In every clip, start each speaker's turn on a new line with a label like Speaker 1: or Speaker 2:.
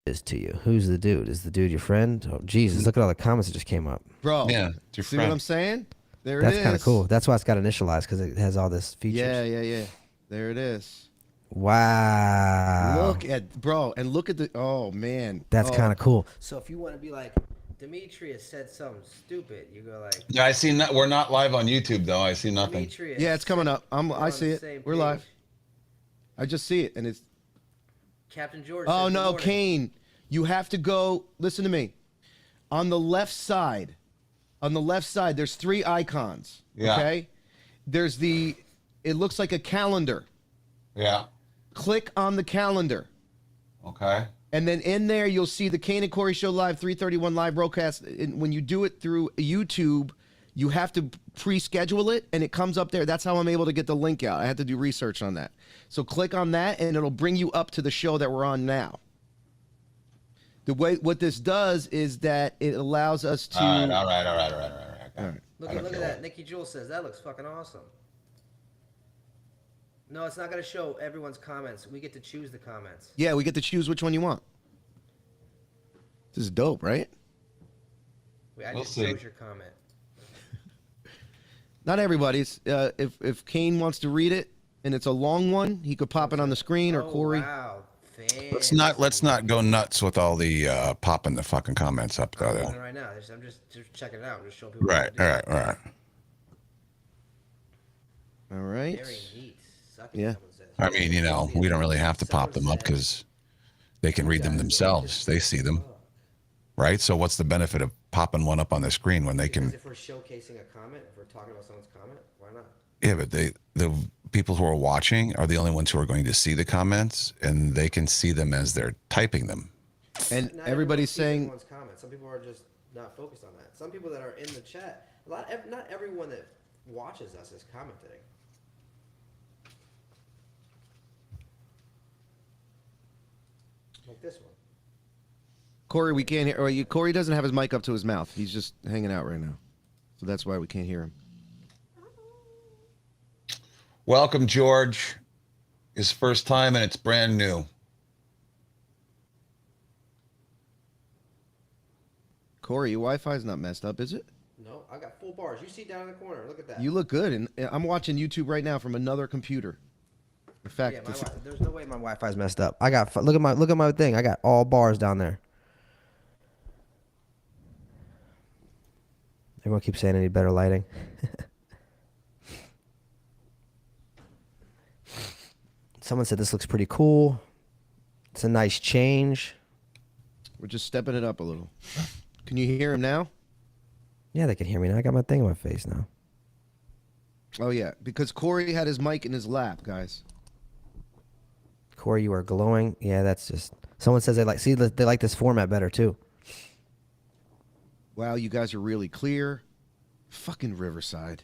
Speaker 1: is to you. Who's the dude? Is the dude your friend? Oh, Jesus, look at all the comments that just came up.
Speaker 2: Bro,
Speaker 3: Yeah, it's your
Speaker 2: see
Speaker 3: friend.
Speaker 2: what I'm saying? There
Speaker 1: That's
Speaker 2: it is.
Speaker 1: kind of cool. That's why it's got initialized, because it has all this features.
Speaker 2: Yeah. There it is.
Speaker 1: Wow.
Speaker 2: Look at, bro, and look at the, oh, man.
Speaker 1: That's
Speaker 2: Oh,
Speaker 1: kind of cool. So if you want to be like, Demetrius said something stupid, you go like,
Speaker 3: Yeah, I see. We're not live on YouTube though. I see nothing.
Speaker 1: Demetrius.
Speaker 2: Yeah, it's coming up.
Speaker 1: we're
Speaker 2: I
Speaker 1: on
Speaker 2: see
Speaker 1: the
Speaker 2: it.
Speaker 1: same
Speaker 2: We're
Speaker 1: page.
Speaker 2: live. I just see it, and it's,
Speaker 1: Captain George.
Speaker 2: oh,
Speaker 1: says,
Speaker 2: no,
Speaker 1: "Good morning."
Speaker 2: Kane. You have to go, listen to me. On the left side, there's 3 icons.
Speaker 3: Yeah.
Speaker 2: Okay? There's it looks like a calendar.
Speaker 3: Yeah.
Speaker 2: Click on the calendar.
Speaker 3: Okay.
Speaker 2: And then in there, you'll see the Kane and Corey Show Live 331 live broadcast. And when you do it through YouTube, you have to pre-schedule it, and it comes up there. That's how I'm able to get the link out. I had to do research on that. So click on that, and it'll bring you up to the show that we're on now. What this does is that it allows us to.
Speaker 3: All right.
Speaker 2: All right.
Speaker 1: Look at that. Nikki Jewell says that looks fucking awesome. No, it's not gonna show everyone's comments. We get to choose the comments.
Speaker 2: Yeah, we get to choose which one you want. This is dope, right?
Speaker 1: Wait, I
Speaker 3: We'll
Speaker 1: just
Speaker 3: see.
Speaker 1: chose your comment.
Speaker 2: Not everybody's. If Kane wants to read it and it's a long one, he could pop it on the screen, or Corey.
Speaker 1: Wow.
Speaker 3: Let's not go nuts with all the popping the fucking comments up
Speaker 1: I'm
Speaker 3: though.
Speaker 1: doing it right now. I'm just checking it out. I'm just showing people.
Speaker 3: Right.
Speaker 1: what to
Speaker 3: All
Speaker 1: do.
Speaker 3: right.
Speaker 2: All right.
Speaker 1: Very neat. Sucking,
Speaker 2: Yeah.
Speaker 1: someone says.
Speaker 3: I mean, we don't really have to pop them up because they can read them themselves. They see them, right? So what's the benefit of popping one up on the screen when they
Speaker 1: Because
Speaker 3: can?
Speaker 1: if we're showcasing a comment, if we're talking about someone's comment, why not?
Speaker 3: Yeah, but the people who are watching are the only ones who are going to see the comments, and they can see them as they're typing them.
Speaker 2: And
Speaker 1: Not
Speaker 2: everybody's
Speaker 1: everyone sees
Speaker 2: saying,
Speaker 1: everyone's comments. Some people are just not focused on that. Some people that are in the chat, not everyone that watches us is commenting. Like this one.
Speaker 2: Corey, we can't hear. Or Corey doesn't have his mic up to his mouth. He's just hanging out right now, so that's why we can't hear him.
Speaker 3: Welcome, George. His first time, and it's brand new.
Speaker 2: Corey, your Wi-Fi's not messed up, is it?
Speaker 1: No, I got full bars. You see down in the corner. Look at that.
Speaker 2: You look good, and I'm watching YouTube right now from another computer. In fact,
Speaker 1: Yeah, there's no way my Wi-Fi's messed up. I got look at my thing. I got all bars down there. Everyone keeps saying I need better lighting. Someone said this looks pretty cool. It's a nice change.
Speaker 2: we're just stepping it up a little. Can you hear him now?
Speaker 1: Yeah, they can hear me now. I got my thing in my face now.
Speaker 2: Oh yeah, because Corey had his mic in his lap, guys.
Speaker 1: Corey, you are glowing. Yeah, that's just. Someone says they like this format better too.
Speaker 2: Wow, you guys are really clear. Fucking Riverside.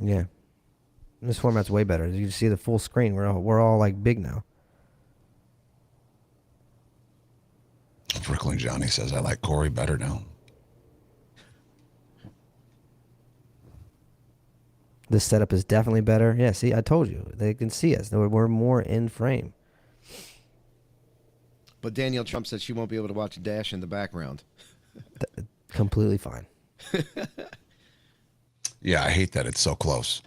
Speaker 1: Yeah, this format's way better. You can see the full screen. We're all like big now.
Speaker 3: Brooklyn Johnny says, I like Corey better now.
Speaker 1: This setup is definitely better. Yeah, see, I told you. They can see us. We're more in frame.
Speaker 2: But Danielle Trump said she won't be able to watch Dash in the background.
Speaker 1: Completely fine.
Speaker 3: Yeah, I hate that it's so close.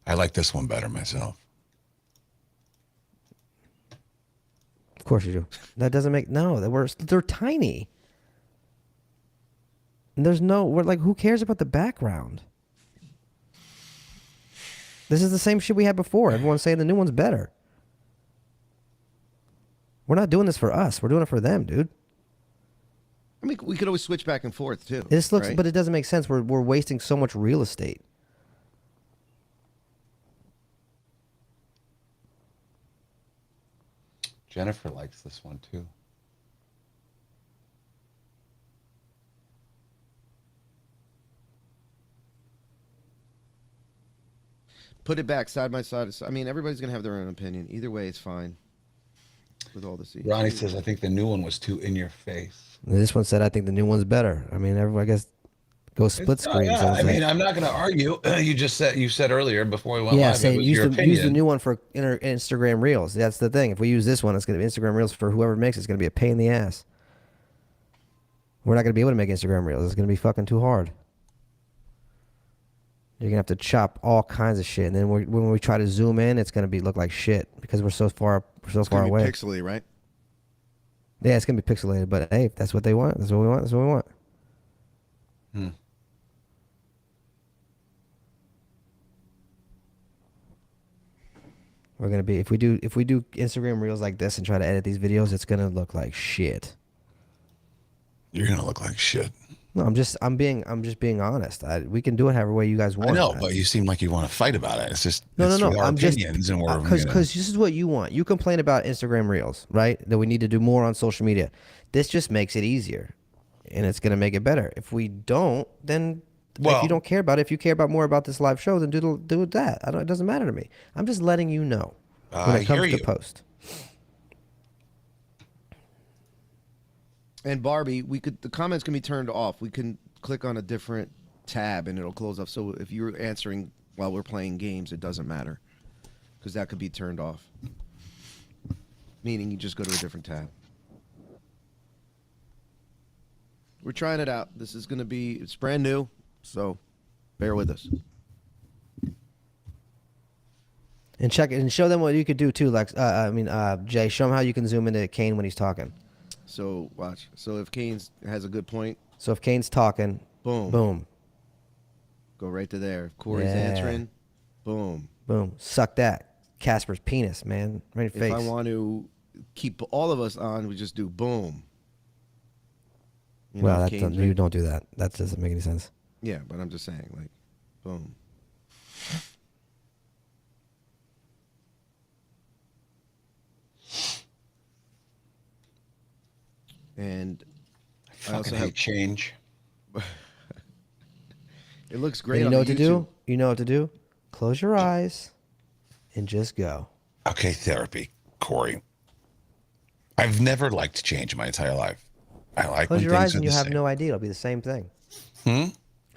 Speaker 3: I like this one better myself.
Speaker 1: Of course you do. That doesn't make they're tiny. And we're like, who cares about the background? This is the same shit we had before. Everyone's saying the new one's better. We're not doing this for us. We're doing it for them, dude.
Speaker 2: I mean, we could always switch back and forth too.
Speaker 1: This looks,
Speaker 2: right?
Speaker 1: but it doesn't make sense. We're wasting so much real estate.
Speaker 3: Jennifer likes this one too.
Speaker 2: Put it back side by side. I mean, everybody's gonna have their own opinion. Either way, it's fine. With all the
Speaker 3: Ronnie says, I think the new one was too in your face.
Speaker 1: This one said, I think the new one's better. I mean, I guess
Speaker 4: Go split screen.
Speaker 3: Yeah,
Speaker 4: someone
Speaker 3: I
Speaker 4: said.
Speaker 3: mean, I'm not going to argue. You said earlier before we went
Speaker 4: Yeah,
Speaker 3: live.
Speaker 4: saying
Speaker 3: it was
Speaker 4: use
Speaker 3: your
Speaker 4: the
Speaker 3: opinion.
Speaker 4: new one for Instagram Reels. That's the thing. If we use this one, it's going to be Instagram Reels for whoever makes it. It's going to be a pain in the ass. We're not going to be able to make Instagram Reels. It's going to be fucking too hard. You're going to have to chop all kinds of shit, and then when we try to zoom in, it's going to look like shit because we're so far away.
Speaker 2: Pixely, right?
Speaker 4: Yeah, it's going to be pixelated, but hey, if that's what they want. That's what we want. That's what we want. We're gonna be if we do Instagram Reels like this and try to edit these videos, it's gonna look like shit.
Speaker 3: You're going to look like shit.
Speaker 4: No, I'm just being honest. We can do it however way you guys want.
Speaker 3: I know, but you seem like you want to fight about it. It's just
Speaker 4: No.
Speaker 3: Our
Speaker 4: I'm just
Speaker 3: opinions, and we're
Speaker 4: because this is what you want. You complain about Instagram Reels, right? That we need to do more on social media. This just makes it easier, and it's gonna make it better. If we don't, then if you don't care about it, if you care about more about this live show, then do that. It doesn't matter to me. I'm just letting you know when it comes to post.
Speaker 2: And Barbie, the comments can be turned off. We can click on a different tab and it'll close off. So if you're answering while we're playing games, it doesn't matter because that could be turned off. Meaning you just go to a different tab. We're trying it out. It's brand new, so bear with us.
Speaker 4: And check it and show them what you could do too, Lex. Jay, show them how you can zoom into Kane when he's talking.
Speaker 2: So watch. So if Kane has a good point,
Speaker 4: So if Kane's talking, boom,
Speaker 2: go right to there. If Corey's
Speaker 4: Yeah.
Speaker 2: answering, boom.
Speaker 4: suck that. Casper's penis, man, right in your
Speaker 2: If
Speaker 4: face.
Speaker 2: I want to keep all of us on, we just do boom.
Speaker 4: Well,
Speaker 2: if
Speaker 4: that's
Speaker 2: Kane's
Speaker 4: you don't do that. That doesn't make any sense.
Speaker 2: Yeah, but I'm just saying, like, boom. And I also
Speaker 3: fucking
Speaker 2: have
Speaker 3: hate change.
Speaker 2: it looks
Speaker 4: And
Speaker 2: great.
Speaker 4: you
Speaker 2: on
Speaker 4: know
Speaker 2: the
Speaker 4: what to
Speaker 2: YouTube.
Speaker 4: do? You know what to do? Close your eyes and just go.
Speaker 3: Okay, therapy, Corey. I've never liked change in my entire life. I like
Speaker 4: Close
Speaker 3: when
Speaker 4: your
Speaker 3: things
Speaker 4: eyes
Speaker 3: are
Speaker 4: and
Speaker 3: the
Speaker 4: you have
Speaker 3: same.
Speaker 4: no idea. It'll be the same thing.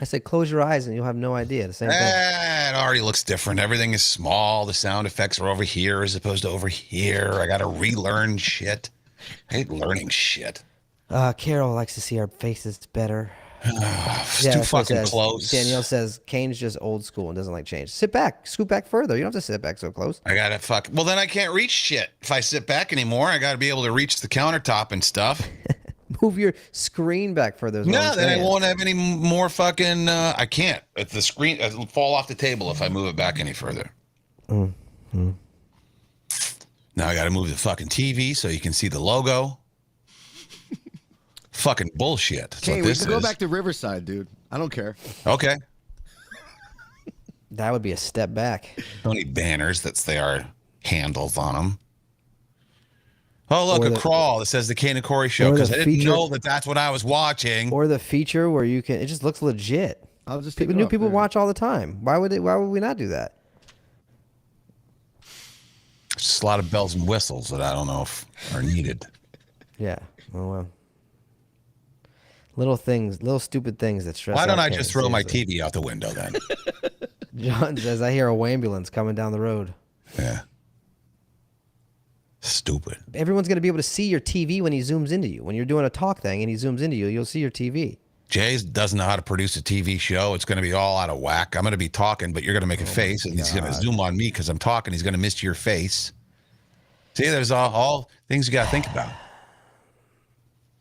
Speaker 4: I said close your eyes and you'll have no idea. The same thing.
Speaker 3: It already looks different. Everything is small. The sound effects are over here as opposed to over here. I got to relearn shit. I hate learning shit.
Speaker 4: Carol likes to see our faces better.
Speaker 3: It's
Speaker 4: Yeah,
Speaker 3: too
Speaker 4: that's what it
Speaker 3: fucking
Speaker 4: says.
Speaker 3: close.
Speaker 4: Danielle says Kane's just old school and doesn't like change. Sit back, scoot back further. You don't have to sit back so close.
Speaker 3: I got to well, then I can't reach shit. If I sit back anymore, I got to be able to reach the countertop and stuff.
Speaker 4: Move your screen back further. is what
Speaker 3: No,
Speaker 4: I'm
Speaker 3: then I
Speaker 4: saying.
Speaker 3: won't have any more fucking. I can't. If the screen it'll fall off the table if I move it back any further. Now I got to move the fucking TV so you can see the logo. Fucking bullshit. That's
Speaker 2: Kane,
Speaker 3: what
Speaker 2: we
Speaker 3: this
Speaker 2: can go
Speaker 3: is.
Speaker 2: back to Riverside, dude. I don't care.
Speaker 3: Okay.
Speaker 4: That would be a step back.
Speaker 3: Don't need banners. They are handles on them. Oh, look,
Speaker 4: Or
Speaker 3: a
Speaker 4: the-
Speaker 3: crawl that says the Kane and Corey show
Speaker 4: or the
Speaker 3: because I didn't
Speaker 4: feature-
Speaker 3: know that's what I was watching.
Speaker 4: Or the feature where you can. It just looks legit.
Speaker 2: I'll just take
Speaker 4: People,
Speaker 2: it
Speaker 4: new
Speaker 2: off
Speaker 4: people
Speaker 2: there.
Speaker 4: watch all the time. Why would we not do that?
Speaker 3: Just a lot of bells and whistles that I don't know if are needed.
Speaker 4: Yeah. Well. Little things, little stupid things that stress.
Speaker 3: Why don't
Speaker 4: out
Speaker 3: I
Speaker 4: Kane,
Speaker 3: just throw my
Speaker 4: seriously.
Speaker 3: TV out the window then?
Speaker 4: John says, I hear a ambulance coming down the road.
Speaker 3: Yeah. Stupid.
Speaker 4: Everyone's going to be able to see your TV when he zooms into you. When you're doing a talk thing and he zooms into you, you'll see your TV.
Speaker 3: Jay doesn't know how to produce a TV show. It's going to be all out of whack. I'm going to be talking, but you're going to make a face, and he's going to zoom on me because I'm talking. He's going to miss your face. See, there's all things you got to think about.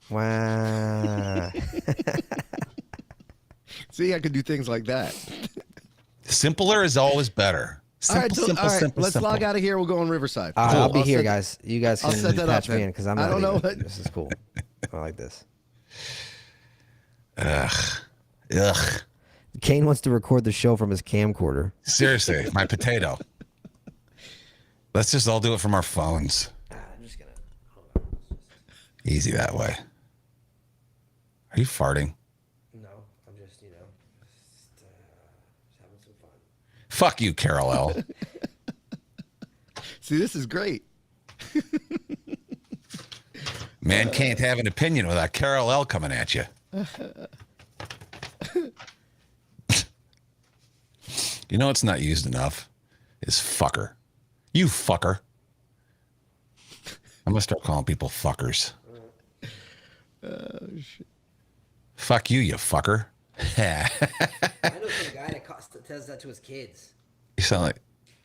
Speaker 4: Wow.
Speaker 2: See, I could do things like that.
Speaker 3: Simpler is always better. Simple,
Speaker 2: all right,
Speaker 3: simple,
Speaker 2: all right,
Speaker 3: simple,
Speaker 2: let's
Speaker 3: simple.
Speaker 2: log out of here. We'll go on Riverside.
Speaker 4: All right, I'll be here,
Speaker 2: set-
Speaker 4: guys. You guys
Speaker 2: I'll
Speaker 4: can
Speaker 2: set that
Speaker 4: patch
Speaker 2: up,
Speaker 4: me
Speaker 2: then.
Speaker 4: in because I'm
Speaker 2: I
Speaker 4: not
Speaker 2: don't know
Speaker 4: leaving.
Speaker 2: what-
Speaker 4: This is cool. I like this.
Speaker 3: Ugh.
Speaker 4: Kane wants to record the show from his camcorder.
Speaker 3: Seriously, my potato. Let's just all do it from our phones.
Speaker 4: I'm just gonna.
Speaker 3: Easy that way. Are you farting?
Speaker 4: No, I'm just having some fun.
Speaker 3: Fuck you, Carol L.
Speaker 2: See, this is great.
Speaker 3: Man can't have an opinion without Carol L coming at you. You know, it's not used enough. Is fucker. You fucker. I'm gonna start calling people fuckers.
Speaker 2: Shit.
Speaker 3: Fuck you, you fucker.
Speaker 1: I know some guy that says that to his kids.
Speaker 3: You sound like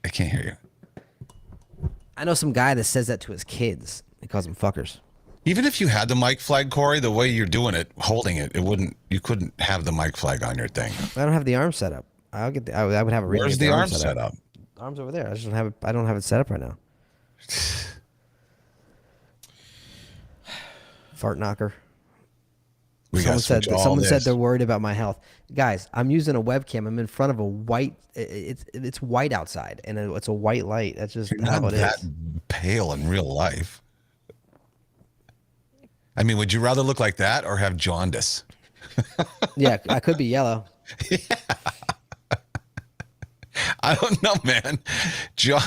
Speaker 3: I can't hear you.
Speaker 4: I know some guy that says that to his kids. He calls them fuckers.
Speaker 3: Even if you had the mic flag, Corey, the way you're doing it, holding it, you couldn't have the mic flag on your thing.
Speaker 4: I don't have the arm set up. I would have a reason.
Speaker 3: Where's
Speaker 4: to get
Speaker 3: the arm set up?
Speaker 4: Arms over there. I just don't have it. I don't have it set up right now. Fart knocker. Someone said they're worried about my health. Guys, I'm using a webcam. I'm in front of a white. It's white outside, and it's a white light. That's just
Speaker 3: You're
Speaker 4: how
Speaker 3: not
Speaker 4: it
Speaker 3: that
Speaker 4: is.
Speaker 3: pale in real life. I mean, would you rather look like that or have jaundice?
Speaker 4: Yeah, I could be yellow.
Speaker 3: I don't know, man.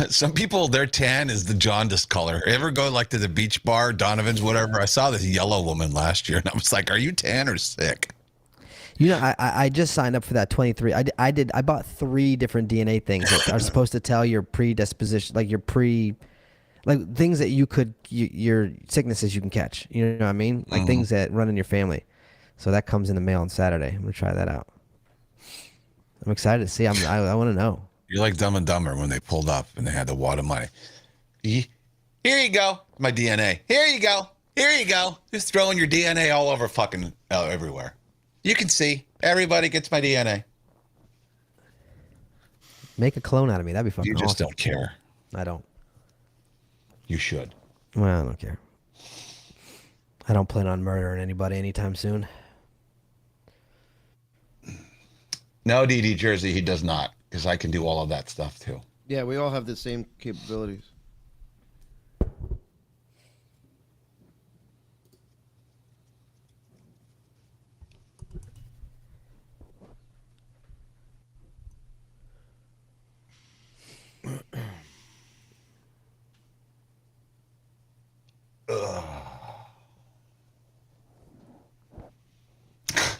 Speaker 3: Some people, their tan is the jaundice color. Ever go like to the beach bar, Donovan's, whatever? I saw this yellow woman last year, and I was like, "Are you tan or sick?"
Speaker 4: You know, I just signed up for that 23. I bought 3 different DNA things that are supposed to tell your predisposition, like like things that your sicknesses you can catch. You know what I mean? Like things that run in your family. So that comes in the mail on Saturday. I'm gonna try that out. I'm excited to see. I want to know.
Speaker 3: You're like Dumb and Dumber when they pulled up and they had the wad of money. Here you go, my DNA. Here you go. Here you go. Just throwing your DNA all over fucking everywhere. You can see. Everybody gets my DNA.
Speaker 4: Make a clone out of me. That'd be fucking
Speaker 3: You just
Speaker 4: awesome.
Speaker 3: don't care.
Speaker 4: I don't.
Speaker 3: You should.
Speaker 4: Well, I don't care. I don't plan on murdering anybody anytime soon.
Speaker 3: No, DD Jersey, he does not, because I can do all of that stuff too.
Speaker 2: Yeah, we all have the same capabilities.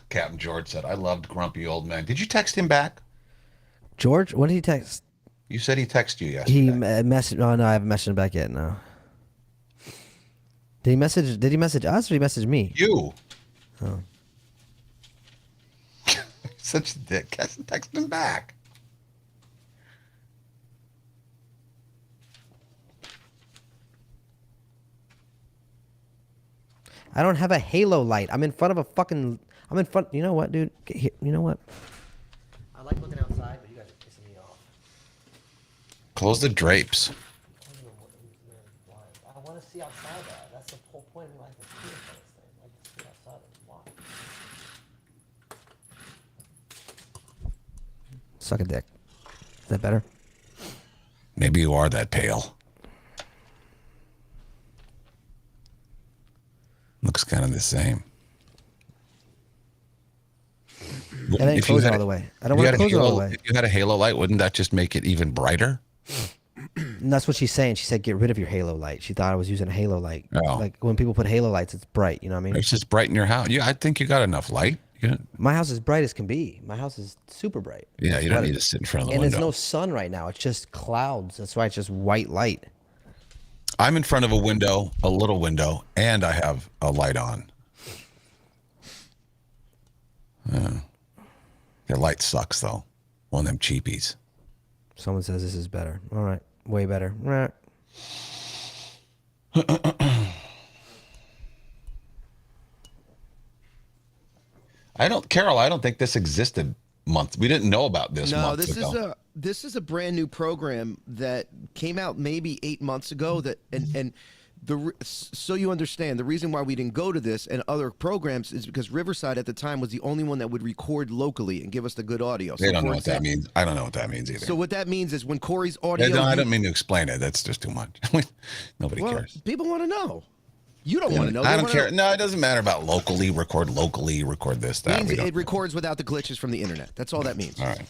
Speaker 3: Captain George said, I loved grumpy old men. Did you text him back?
Speaker 4: George, what did he text?
Speaker 3: You said he texted you yesterday.
Speaker 4: He messaged. Oh no, I haven't messaged him back yet. No. Did he message? Did he message us or did he message me?
Speaker 3: You.
Speaker 4: Oh.
Speaker 3: Such a dick. Text him back.
Speaker 4: I don't have a halo light. I'm in front of a fucking. I'm in front. You know what, dude? You know what? I like looking outside, but you guys are pissing me off.
Speaker 3: Close the drapes.
Speaker 4: I want to see outside. That's the whole point of life. To see this thing. I like to see outside. Why? Suck a dick. Is that better?
Speaker 3: Maybe you are that pale. Looks kind of the same.
Speaker 4: It ain't
Speaker 3: If you
Speaker 4: close
Speaker 3: had
Speaker 4: all
Speaker 3: a-
Speaker 4: the way. I don't
Speaker 3: if you
Speaker 4: want to
Speaker 3: had a
Speaker 4: close it all the
Speaker 3: halo-
Speaker 4: way.
Speaker 3: If you had a halo light, wouldn't that just make it even brighter?
Speaker 4: And that's what she's saying. She said, "Get rid of your halo light." She thought I was using a halo light.
Speaker 3: Oh.
Speaker 4: Like when people put halo lights, it's bright. You know what I mean?
Speaker 3: It's just bright in your house. Yeah, I think you got enough light.
Speaker 4: My house is bright as can be. My house is super bright.
Speaker 3: Yeah, you don't
Speaker 4: But-
Speaker 3: need to sit in front of the
Speaker 4: And
Speaker 3: window.
Speaker 4: there's no sun right now. It's just clouds. That's why it's just white light.
Speaker 3: I'm in front of a window, a little window, and I have a light on. The light sucks though. One of them cheapies.
Speaker 4: Someone says this is better. All right, way better. Right.
Speaker 3: Carol, I don't think this existed months. We didn't know about this
Speaker 2: No,
Speaker 3: months
Speaker 2: this
Speaker 3: ago.
Speaker 2: this is a brand new program that came out maybe 8 months ago. That and so you understand the reason why we didn't go to this and other programs is because Riverside at the time was the only one that would record locally and give us the good audio.
Speaker 3: They
Speaker 2: So
Speaker 3: don't know
Speaker 2: for
Speaker 3: what that
Speaker 2: example-
Speaker 3: means. I don't know what that means either.
Speaker 2: So what that means is when Corey's audio,
Speaker 3: I don't mean to explain it. That's just too much. Nobody
Speaker 2: well,
Speaker 3: cares.
Speaker 2: people want to know. You don't want to know.
Speaker 3: I
Speaker 2: They
Speaker 3: don't
Speaker 2: wanna
Speaker 3: care.
Speaker 2: know.
Speaker 3: No, it doesn't matter about locally, record this, that.
Speaker 2: Means
Speaker 3: We don't-
Speaker 2: it records without the glitches from the internet. That's all that means.
Speaker 3: All right.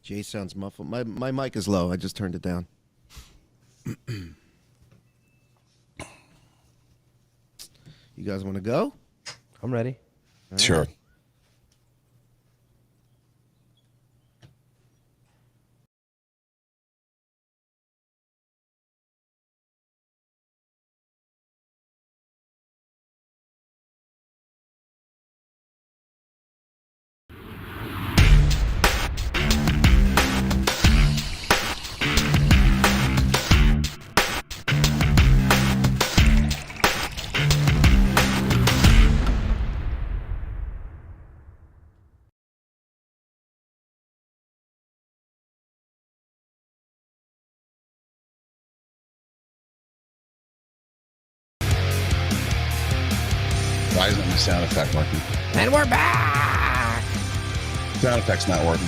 Speaker 2: Jay sounds muffled. My mic is low. I just turned it down. You guys want to go?
Speaker 4: I'm ready.
Speaker 3: Sure. Why isn't the sound effect working?
Speaker 4: And we're back.
Speaker 3: Sound effect's not working.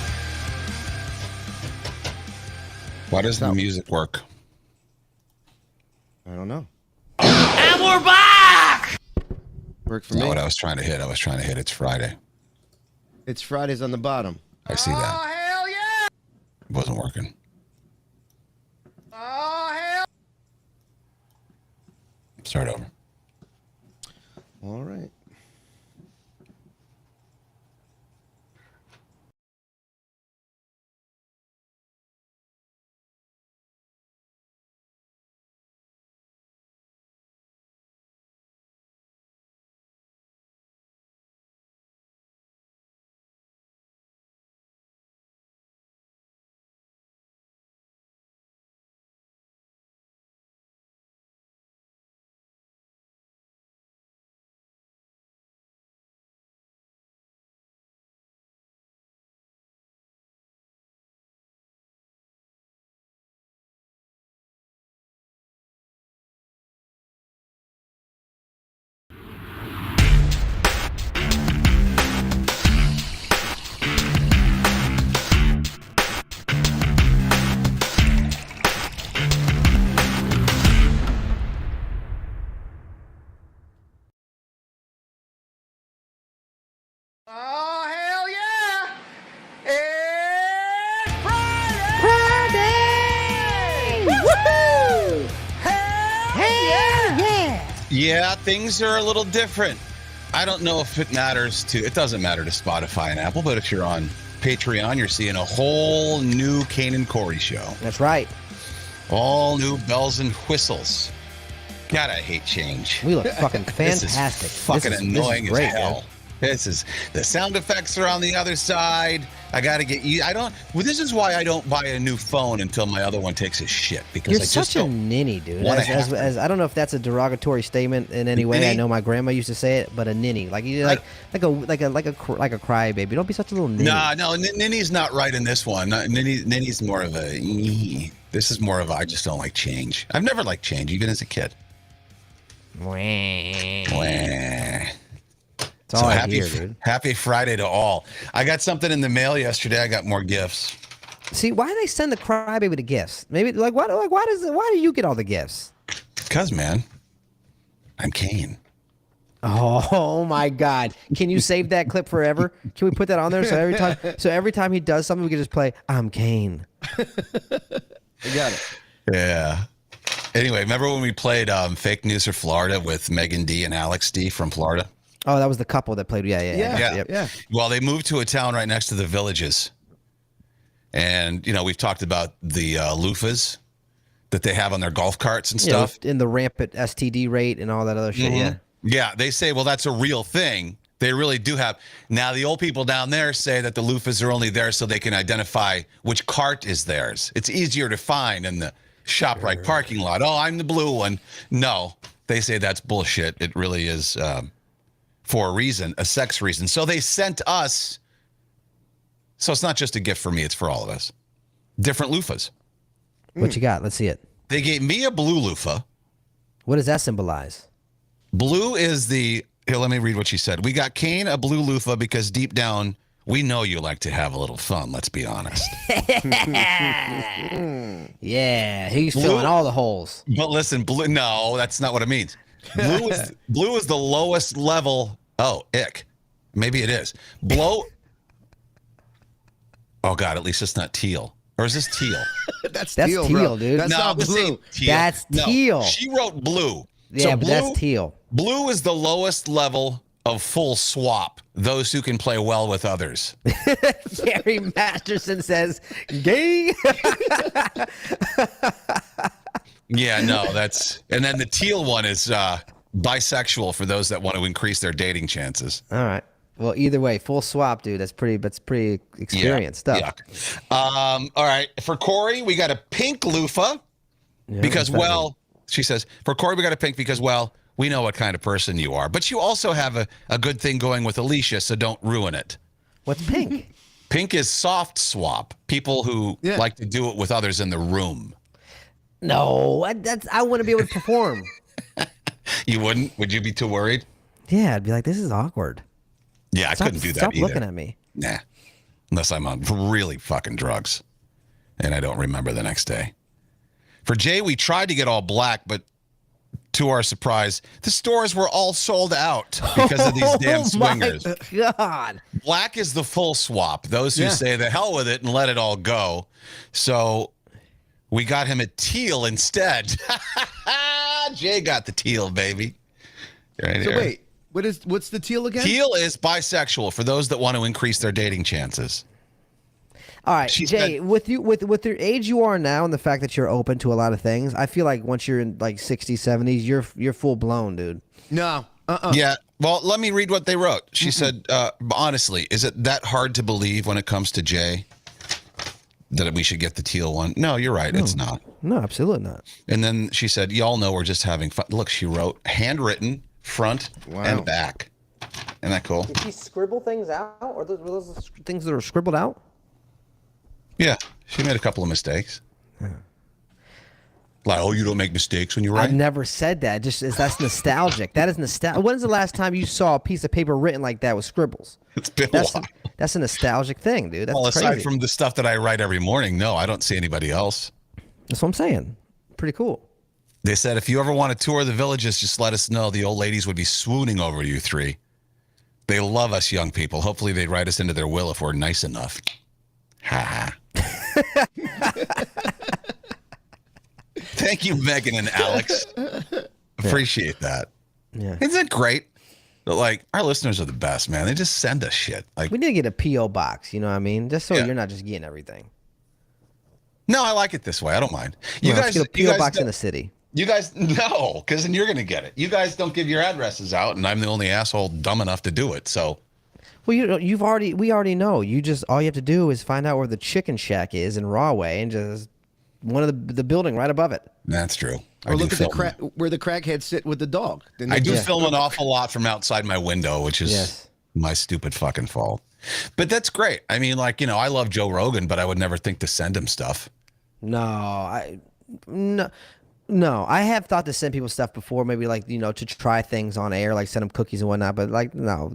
Speaker 3: Why doesn't the music work?
Speaker 2: I don't know.
Speaker 5: And we're back!
Speaker 2: Work for
Speaker 3: That's not
Speaker 2: me.
Speaker 3: what I was trying to hit. I was trying to hit It's Friday.
Speaker 2: It's Fridays on the bottom.
Speaker 3: I see that.
Speaker 5: Oh, hell yeah!
Speaker 3: It wasn't working.
Speaker 5: Oh, hell!
Speaker 3: Start over.
Speaker 2: All right.
Speaker 5: Oh, hell yeah! It's Friday!
Speaker 4: Friday! Woohoo!
Speaker 5: Hell
Speaker 4: yeah!
Speaker 3: Yeah, things are a little different. I don't know if it matters to, it doesn't matter to Spotify and Apple, but if you're on Patreon, you're seeing a whole new Kane and Corey show.
Speaker 4: That's right.
Speaker 3: All new bells and whistles. God, I hate change.
Speaker 4: We look fucking fantastic.
Speaker 3: This is fucking annoying
Speaker 4: this is great,
Speaker 3: as hell.
Speaker 4: man.
Speaker 3: This is the sound effects are on the other side. I got to get you. I don't. Well, this is why I don't buy a new phone until my other one takes a shit because
Speaker 4: You're
Speaker 3: I just
Speaker 4: such a
Speaker 3: don't.
Speaker 4: ninny, dude.
Speaker 3: wanna
Speaker 4: As I don't know if that's a derogatory statement in any way. I
Speaker 3: Ninny?
Speaker 4: know my grandma used to say it, but a ninny, like you like a crybaby. Don't be such a little ninny.
Speaker 3: Nah, no, Ninny's not right in this one. Ninny's more of a. This is more of a, I just don't like change. I've never liked change, even as a kid. Wah.
Speaker 4: That's all I hear, dude.
Speaker 3: Happy Friday to all. I got something in the mail yesterday. I got more gifts.
Speaker 4: See, why do they send the crybaby the gifts? Maybe why do you get all the gifts?
Speaker 3: Because, man, I'm Kane.
Speaker 4: Oh my God! Can you save that clip forever? Can we put that on there so every time he does something, we can just play "I'm Kane."
Speaker 2: I got it.
Speaker 3: Yeah. Anyway, remember when we played Fake News for Florida with Megan D and Alex D from Florida?
Speaker 4: Oh, that was the couple that played. Yeah.
Speaker 2: Yeah.
Speaker 3: Well, they moved to a town right next to the Villages. And, you know, we've talked about the loofahs that they have on their golf carts and stuff.
Speaker 4: In the rampant STD rate and all that other shit. Yeah.
Speaker 3: Yeah, they say, well, that's a real thing. They really do have. Now, the old people down there say that the loofahs are only there so they can identify which cart is theirs. It's easier to find in the ShopRite parking lot. Oh, I'm the blue one. No, they say that's bullshit. It really is for a reason, a sex reason. So they sent us. So it's not just a gift for me, it's for all of us. Different loofahs.
Speaker 4: What you got? Let's see it.
Speaker 3: They gave me a blue loofah.
Speaker 4: What does that symbolize?
Speaker 3: Blue is the, here, let me read what she said. We got Kane a blue loofah because deep down, we know you like to have a little fun, let's be honest.
Speaker 4: Yeah, he's filling all the holes.
Speaker 3: But listen, blue, no, that's not what it means. Blue is the lowest level. Oh, ick. Maybe it is. Oh God, at least it's not teal. Or is this teal?
Speaker 2: That's
Speaker 4: That's
Speaker 2: teal,
Speaker 4: teal,
Speaker 2: bro.
Speaker 4: dude.
Speaker 2: That's not
Speaker 3: this
Speaker 2: blue.
Speaker 3: ain't teal.
Speaker 4: That's teal.
Speaker 3: She wrote blue.
Speaker 4: Yeah,
Speaker 3: So
Speaker 4: but that's teal.
Speaker 3: Blue is the lowest level of full swap. Those who can play well with others.
Speaker 4: Gary Masterson says, gay.
Speaker 3: Yeah, no, that's. And then the teal one is bisexual for those that want to increase their dating chances.
Speaker 4: All right. Well, either way, full swap, dude. That's pretty experienced stuff.
Speaker 3: Yuck. All right. For Corey, we got a pink loofah because, well, she says, for Corey, we got a pink because, well, we know what kind of person you are. But you also have a good thing going with Alicia, so don't ruin it.
Speaker 4: What's pink?
Speaker 3: Pink is soft swap. People who like to do it with others in the room.
Speaker 4: No, I wouldn't be able to perform.
Speaker 3: You wouldn't? Would you be too worried?
Speaker 4: Yeah, I'd be like, this is awkward.
Speaker 3: Yeah, I couldn't do that
Speaker 4: Stop
Speaker 3: either.
Speaker 4: looking at me.
Speaker 3: Nah. Unless I'm on really fucking drugs and I don't remember the next day. For Jay, we tried to get all black, but to our surprise, the stores were all sold out because of these damn swingers.
Speaker 4: My God.
Speaker 3: Black is the full swap. Those who say the hell with it and let it all go. So we got him a teal instead. Jay got the teal, baby. Right
Speaker 2: So
Speaker 3: here.
Speaker 2: wait, what's the teal again?
Speaker 3: Teal is bisexual for those that want to increase their dating chances.
Speaker 4: All right,
Speaker 3: She
Speaker 4: Jay,
Speaker 3: said-
Speaker 4: with your age you are now and the fact that you're open to a lot of things, I feel like once you're in like 60s, 70s, you're full blown, dude.
Speaker 2: No.
Speaker 3: Yeah. Well, let me read what they wrote. She said, honestly, is it that hard to believe when it comes to Jay that we should get the teal one? No, you're right. It's not.
Speaker 4: No, absolutely not.
Speaker 3: And then she said, y'all know we're just having fun. Look, she wrote handwritten front and back. Isn't that cool?
Speaker 4: Did she scribble things out, or were those things that are scribbled out?
Speaker 3: Yeah. She made a couple of mistakes. Like, oh, you don't make mistakes when you write?
Speaker 4: I've never said that. That's nostalgic. That is nostalgic. When's the last time you saw a piece of paper written like that with scribbles?
Speaker 3: It's been a
Speaker 4: That's
Speaker 3: while.
Speaker 4: that's a nostalgic thing, dude. That's
Speaker 3: Well, aside
Speaker 4: crazy.
Speaker 3: from the stuff that I write every morning, no, I don't see anybody else.
Speaker 4: That's what I'm saying. Pretty cool.
Speaker 3: They said, if you ever want to tour the villages, just let us know. The old ladies would be swooning over you three. They love us young people. Hopefully they'd write us into their will if we're nice enough. Ha ha. Thank you, Megan and Alex. Appreciate that.
Speaker 4: Yeah.
Speaker 3: Isn't it great? But like, our listeners are the best, man. They just send us shit. Like,
Speaker 4: We need to get a P.O. box, you know what I mean? Just so
Speaker 3: Yeah.
Speaker 4: you're not just getting everything.
Speaker 3: no, I like it this way. I don't mind. You
Speaker 4: Let's
Speaker 3: guys,
Speaker 4: get a
Speaker 3: you
Speaker 4: P.O.
Speaker 3: guys
Speaker 4: box in
Speaker 3: don't-
Speaker 4: the city.
Speaker 3: You guys, no, because then you're going to get it. You guys don't give your addresses out, and I'm the only asshole dumb enough to do it. So,
Speaker 4: Well, we already know. All you have to do is find out where the chicken shack is in Rahway and just one of the building right above it.
Speaker 3: that's true.
Speaker 2: Or look at where the crackheads sit with the dog. Then
Speaker 3: I
Speaker 2: they
Speaker 3: do
Speaker 2: just-
Speaker 3: film an awful lot from outside my window, which is
Speaker 4: Yes.
Speaker 3: my stupid fucking fault. But that's great. I mean, like, I love Joe Rogan, but I would never think to send him stuff.
Speaker 4: No, I have thought to send people stuff before, maybe like, to try things on air, like send them cookies and whatnot. But like, no,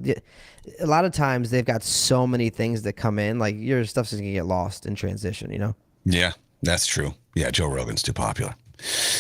Speaker 4: a lot of times they've got so many things that come in, like your stuff's just gonna get lost in transition,
Speaker 3: Yeah, that's true. Yeah, Joe Rogan's too popular.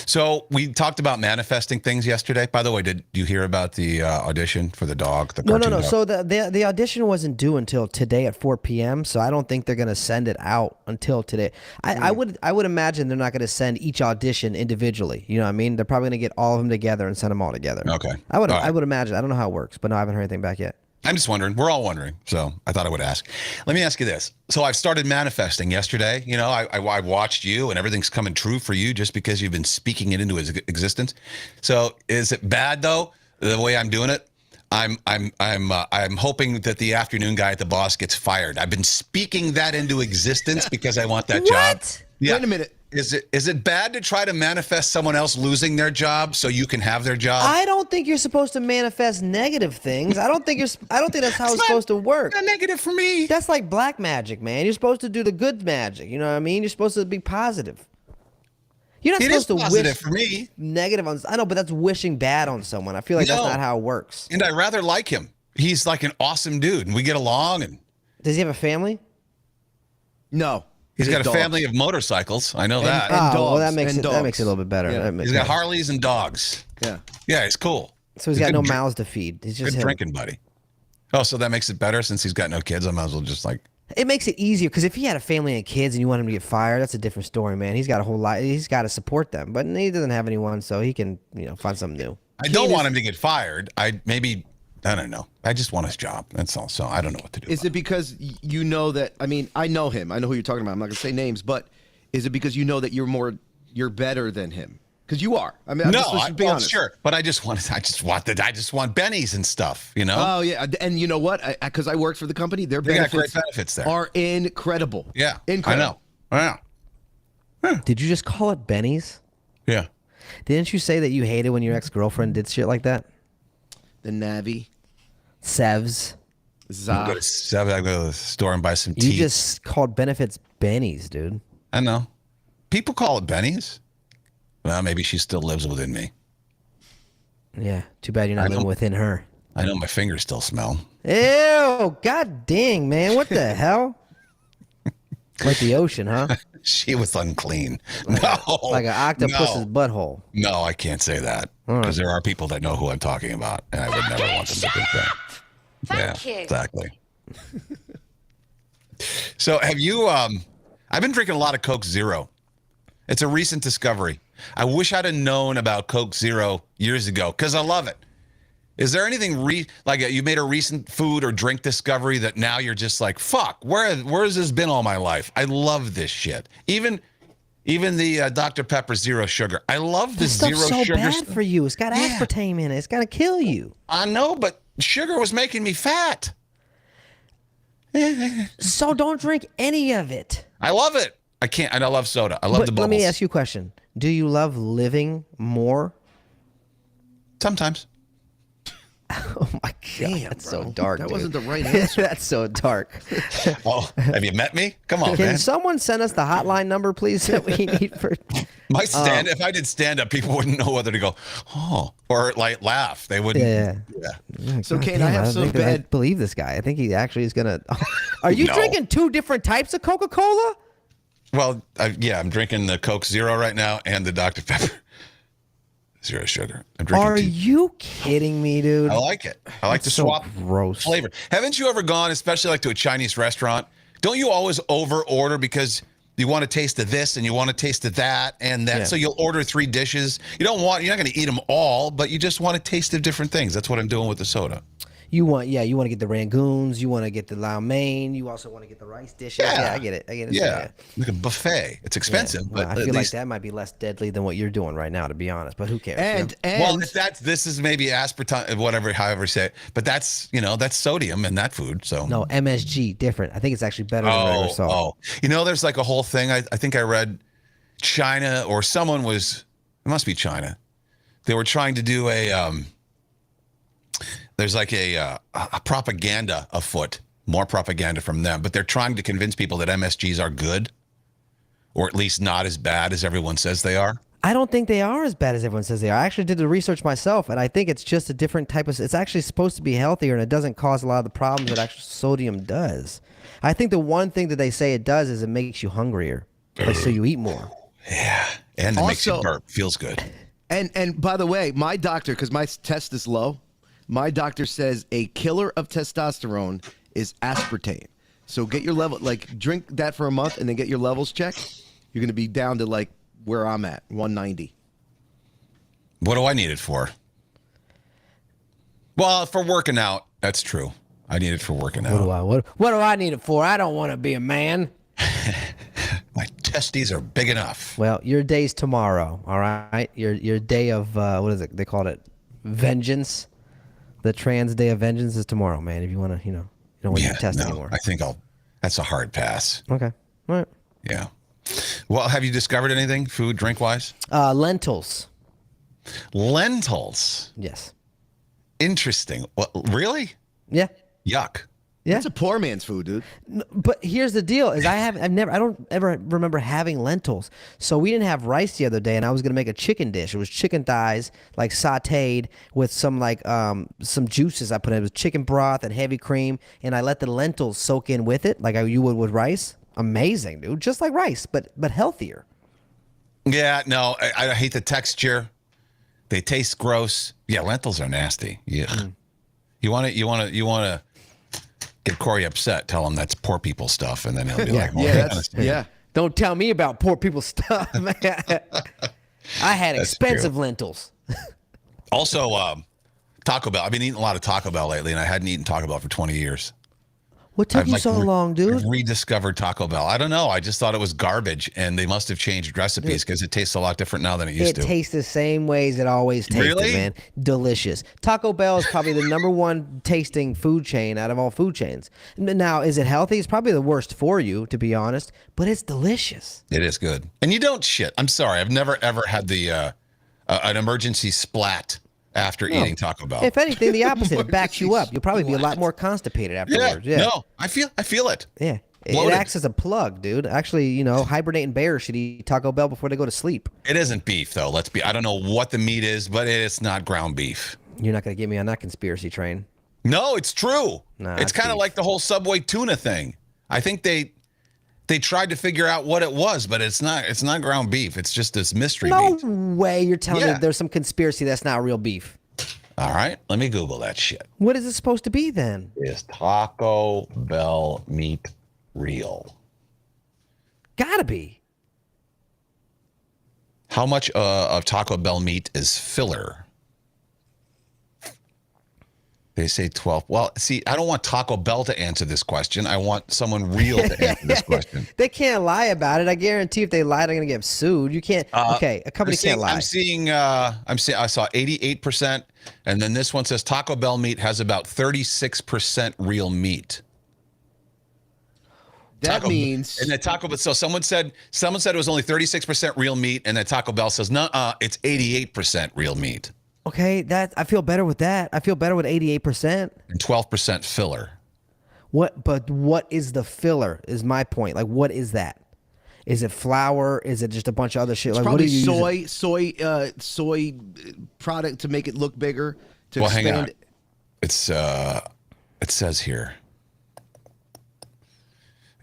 Speaker 3: So we talked about manifesting things yesterday. By the way, did you hear about the audition for the dog? The
Speaker 4: No.
Speaker 3: cartoon dog?
Speaker 4: So the audition wasn't due until today at 4 p.m. So I don't think they're gonna send it out until today. I would imagine they're not gonna send each audition individually. You know what I mean? They're probably gonna get all of them together and send them all together.
Speaker 3: Okay.
Speaker 4: I would
Speaker 3: All right.
Speaker 4: imagine. I don't know how it works, but no, I haven't heard anything back yet.
Speaker 3: I'm just wondering. We're all wondering. So I thought I would ask. Let me ask you this. So I've started manifesting yesterday. I watched you and everything's coming true for you just because you've been speaking it into existence. So is it bad though, the way I'm doing it? I'm hoping that the afternoon guy at the Boss gets fired. I've been speaking that into existence because I want that job. Yeah.
Speaker 2: Wait a minute.
Speaker 3: Is it bad to try to manifest someone else losing their job so you can have their job?
Speaker 4: I don't think you're supposed to manifest negative things. I don't think that's how it's supposed to work.
Speaker 3: Not negative for me.
Speaker 4: That's like black magic, man. You're supposed to do the good magic. You know what I mean? You're supposed to be positive. You're not
Speaker 3: It is
Speaker 4: supposed to
Speaker 3: positive
Speaker 4: wish
Speaker 3: for me.
Speaker 4: negative on. I know, but that's wishing bad on someone. I feel like that's
Speaker 3: No.
Speaker 4: not how it works.
Speaker 3: And I rather like him. He's like an awesome dude, and we get along. And
Speaker 4: Does he have a family?
Speaker 2: No.
Speaker 3: he's got a
Speaker 2: dogs.
Speaker 3: family of motorcycles. I know that.
Speaker 2: and
Speaker 4: Well,
Speaker 2: dogs,
Speaker 4: that makes
Speaker 2: and
Speaker 4: it that makes it a
Speaker 2: dogs.
Speaker 4: little bit better.
Speaker 2: Yeah.
Speaker 4: That makes-
Speaker 3: He's got Harleys and dogs.
Speaker 2: Yeah.
Speaker 3: Yeah, he's cool.
Speaker 4: so he's got
Speaker 3: good
Speaker 4: no
Speaker 3: drink-
Speaker 4: mouths to feed. He's just
Speaker 3: Good
Speaker 4: him.
Speaker 3: drinking buddy. Oh, so that makes it better since he's got no kids. I might as well just like
Speaker 4: It makes it easier because if he had a family and kids and you want him to get fired, that's a different story, man. He's got a whole lot. He's got to support them, but he doesn't have anyone, so he can, find something new.
Speaker 3: I don't want him to get fired. I don't know. I just want his job. That's all. So I don't know what to do.
Speaker 2: Is it because you know that? I mean, I know him. I know who you're talking about. I'm not gonna say names, but is it because you know that you're better than him? Because you are. I mean, let's be honest.
Speaker 3: Sure, but I just want bennies and stuff.
Speaker 2: Oh yeah, and you know what? Because I worked for the company, their
Speaker 3: They got
Speaker 2: benefits,
Speaker 3: great benefits there.
Speaker 2: are incredible.
Speaker 3: Yeah,
Speaker 2: incredible.
Speaker 3: I know.
Speaker 4: Did you just call it Benny's?
Speaker 3: Yeah.
Speaker 4: Didn't you say that you hated when your ex-girlfriend did shit like that?
Speaker 2: The Navi,
Speaker 4: Sevs.
Speaker 3: I go to the store and buy some tea.
Speaker 4: You just called benefits Benny's, dude.
Speaker 3: I know. People call it bennies. Well, maybe she still lives within me.
Speaker 4: Yeah. Too bad you're not living within her.
Speaker 3: I know my fingers still smell.
Speaker 4: Ew! God dang, man! What the hell? Like the ocean, huh?
Speaker 3: She was unclean. No,
Speaker 4: Like an octopus's
Speaker 3: no.
Speaker 4: butthole.
Speaker 3: No, I can't say that because there are people that know who I'm talking about, and I would never want them to think that.
Speaker 6: Thank you.
Speaker 3: Exactly. So, have you? I've been drinking a lot of Coke Zero. It's a recent discovery. I wish I'd have known about Coke Zero years ago because I love it. Is there anything like you made a recent food or drink discovery that now you're just like, fuck, where has this been all my life? I love this shit. Even the Dr. Pepper Zero Sugar. I love the
Speaker 4: This
Speaker 3: zero
Speaker 4: stuff's so
Speaker 3: sugar.
Speaker 4: bad for you. It's got aspartame in it. It's gonna kill you.
Speaker 3: I know, but sugar was making me fat.
Speaker 4: So don't drink any of it.
Speaker 3: I love it. I can't. And I love soda. I love the
Speaker 4: But
Speaker 3: bubbles.
Speaker 4: let me ask you a question. Do you love living more?
Speaker 3: Sometimes.
Speaker 4: Oh my god, that's so dark.
Speaker 2: That
Speaker 4: dude.
Speaker 2: wasn't the right answer.
Speaker 4: That's so dark.
Speaker 3: Oh, have you met me? Come on,
Speaker 4: Can
Speaker 3: man.
Speaker 4: someone send us the hotline number, please, that we need for?
Speaker 3: My if I did stand up, people wouldn't know whether to go, oh, or like laugh. They wouldn't.
Speaker 4: Yeah.
Speaker 2: So,
Speaker 4: God
Speaker 2: Kane,
Speaker 4: damn,
Speaker 2: I have
Speaker 4: don't
Speaker 2: some
Speaker 4: think I
Speaker 2: bad.
Speaker 4: believe this guy. I think he actually is gonna. Are you
Speaker 3: No.
Speaker 4: drinking two different types of Coca-Cola?
Speaker 3: Well, I'm drinking the Coke Zero right now and the Dr. Pepper Zero Sugar. I'm drinking
Speaker 4: Are
Speaker 3: two.
Speaker 4: you kidding me, dude?
Speaker 3: I like it. I like to
Speaker 4: so
Speaker 3: swap
Speaker 4: gross.
Speaker 3: flavor. Haven't you ever gone, especially like to a Chinese restaurant? Don't you always over order because you want a taste of this and you want a taste of that and that?
Speaker 4: Yeah.
Speaker 3: So you'll order 3 dishes. You're not going to eat them all, but you just want a taste of different things. That's what I'm doing with the soda.
Speaker 4: You want to get the rangoons. You want to get the lao mein. You also want to get the rice dishes.
Speaker 3: Yeah.
Speaker 4: Yeah, I get it.
Speaker 3: Yeah, like a buffet. It's expensive,
Speaker 4: Well,
Speaker 3: but
Speaker 4: I
Speaker 3: at
Speaker 4: feel like
Speaker 3: least.
Speaker 4: that might be less deadly than what you're doing right now, to be honest. But who cares?
Speaker 2: And
Speaker 3: Well, if this is maybe aspartame, whatever, however you say it, but that's that's sodium in that food. So
Speaker 4: no, MSG different. I think it's actually better than regular salt.
Speaker 3: There's like a whole thing. I think I read China or someone it must be China. They were trying to do there's like a propaganda afoot, more propaganda from them, but they're trying to convince people that MSGs are good, or at least not as bad as everyone says they are.
Speaker 4: I don't think they are as bad as everyone says they are. I actually did the research myself, and I think it's just a different type of. It's actually supposed to be healthier, and it doesn't cause a lot of the problems that actual sodium does. I think the one thing that they say it does is it makes you hungrier, like so you eat more.
Speaker 3: Yeah, and it makes you
Speaker 2: Also-
Speaker 3: burp. Feels good.
Speaker 2: And by the way, my doctor, because my test is low, my doctor says a killer of testosterone is aspartame. So get your level, like drink that for a month and then get your levels checked. You're going to be down to like where I'm at, 190.
Speaker 3: What do I need it for? Well, for working out, that's true. I need it for working out.
Speaker 4: What do I need it for? I don't want to be a man.
Speaker 3: My testes are big enough.
Speaker 4: Well, your day's tomorrow. All right, your day of what is it? They call it vengeance. The trans day of vengeance is tomorrow, man. If you want to, you don't want to test anymore.
Speaker 3: I think that's a hard pass.
Speaker 4: Okay, all right.
Speaker 3: Yeah. Well, have you discovered anything food, drink wise?
Speaker 4: Lentils.
Speaker 3: Lentils.
Speaker 4: Yes.
Speaker 3: Interesting. Well, really?
Speaker 4: Yeah.
Speaker 3: Yuck.
Speaker 4: Yeah.
Speaker 2: That's a poor man's food, dude.
Speaker 4: But here's the deal: is I don't ever remember having lentils. So we didn't have rice the other day, and I was gonna make a chicken dish. It was chicken thighs, like sautéed with some some juices I put in. It was chicken broth and heavy cream, and I let the lentils soak in with it, like you would with rice. Amazing, dude. Just like rice, but healthier.
Speaker 3: Yeah, no, I hate the texture. They taste gross. Yeah, lentils are nasty. Yeah. You want to get Corey upset, tell him that's poor people stuff, and then he'll be like, well,
Speaker 2: Yeah,
Speaker 3: hang on a
Speaker 2: that's,
Speaker 3: second.
Speaker 2: yeah.
Speaker 4: Don't tell me about poor people's stuff, man. I had
Speaker 3: That's
Speaker 4: expensive
Speaker 3: true.
Speaker 4: lentils.
Speaker 3: Also, Taco Bell. I've been eating a lot of Taco Bell lately, and I hadn't eaten Taco Bell for 20 years.
Speaker 4: What took
Speaker 3: I've,
Speaker 4: you
Speaker 3: like,
Speaker 4: so long, dude?
Speaker 3: I've rediscovered Taco Bell. I don't know. I just thought it was garbage, and they must have changed recipes because it tastes a lot different now than it used
Speaker 4: It
Speaker 3: to.
Speaker 4: tastes the same ways it always tasted,
Speaker 3: Really?
Speaker 4: man. Delicious. Taco Bell is probably the #1 tasting food chain out of all food chains. Now, is it healthy? It's probably the worst for you, to be honest, but it's delicious.
Speaker 3: It is good, and you don't shit. I'm sorry. I've never ever had the an emergency splat after eating Taco Bell.
Speaker 4: If anything, the opposite. It backs you up. You'll probably be a lot more constipated afterwards. Yeah.
Speaker 3: No, I feel it.
Speaker 4: Yeah. It
Speaker 3: Bloated.
Speaker 4: acts as a plug, dude. Actually, hibernating bears should eat Taco Bell before they go to sleep.
Speaker 3: It isn't beef though. I don't know what the meat is, but it's not ground beef.
Speaker 4: You're not going to get me on that conspiracy train.
Speaker 3: No, it's true.
Speaker 4: Nah,
Speaker 3: it's
Speaker 4: it's
Speaker 3: kind of
Speaker 4: beef.
Speaker 3: like the whole Subway tuna thing. I think they tried to figure out what it was, but it's not ground beef. It's just this mystery
Speaker 4: No
Speaker 3: meat.
Speaker 4: way you're telling
Speaker 3: Yeah.
Speaker 4: me there's some conspiracy that's not real beef.
Speaker 3: All right, let me Google that shit.
Speaker 4: What is it supposed to be then?
Speaker 3: Is Taco Bell meat real?
Speaker 4: Gotta be.
Speaker 3: How much of Taco Bell meat is filler? They say 12. Well, see, I don't want Taco Bell to answer this question. I want someone real to answer this question.
Speaker 4: They can't lie about it. I guarantee if they lie, they're gonna get sued. You can't. Okay, a company can't lie.
Speaker 3: I saw 88%, and then this one says Taco Bell meat has about 36% real meat.
Speaker 2: That means
Speaker 3: and then Taco Bell. So someone said it was only 36% real meat, and then Taco Bell says no, it's 88% real meat
Speaker 4: Okay, that I feel better with that. I feel better with 88%.
Speaker 3: and 12% filler.
Speaker 4: But what is the filler? Is my point. Like, what is that? Is it flour? Is it just a bunch of other shit? Like, what are
Speaker 2: probably
Speaker 4: you using?
Speaker 2: soy product to make it look bigger. To
Speaker 3: Well, hang
Speaker 2: expand
Speaker 3: on. It says here.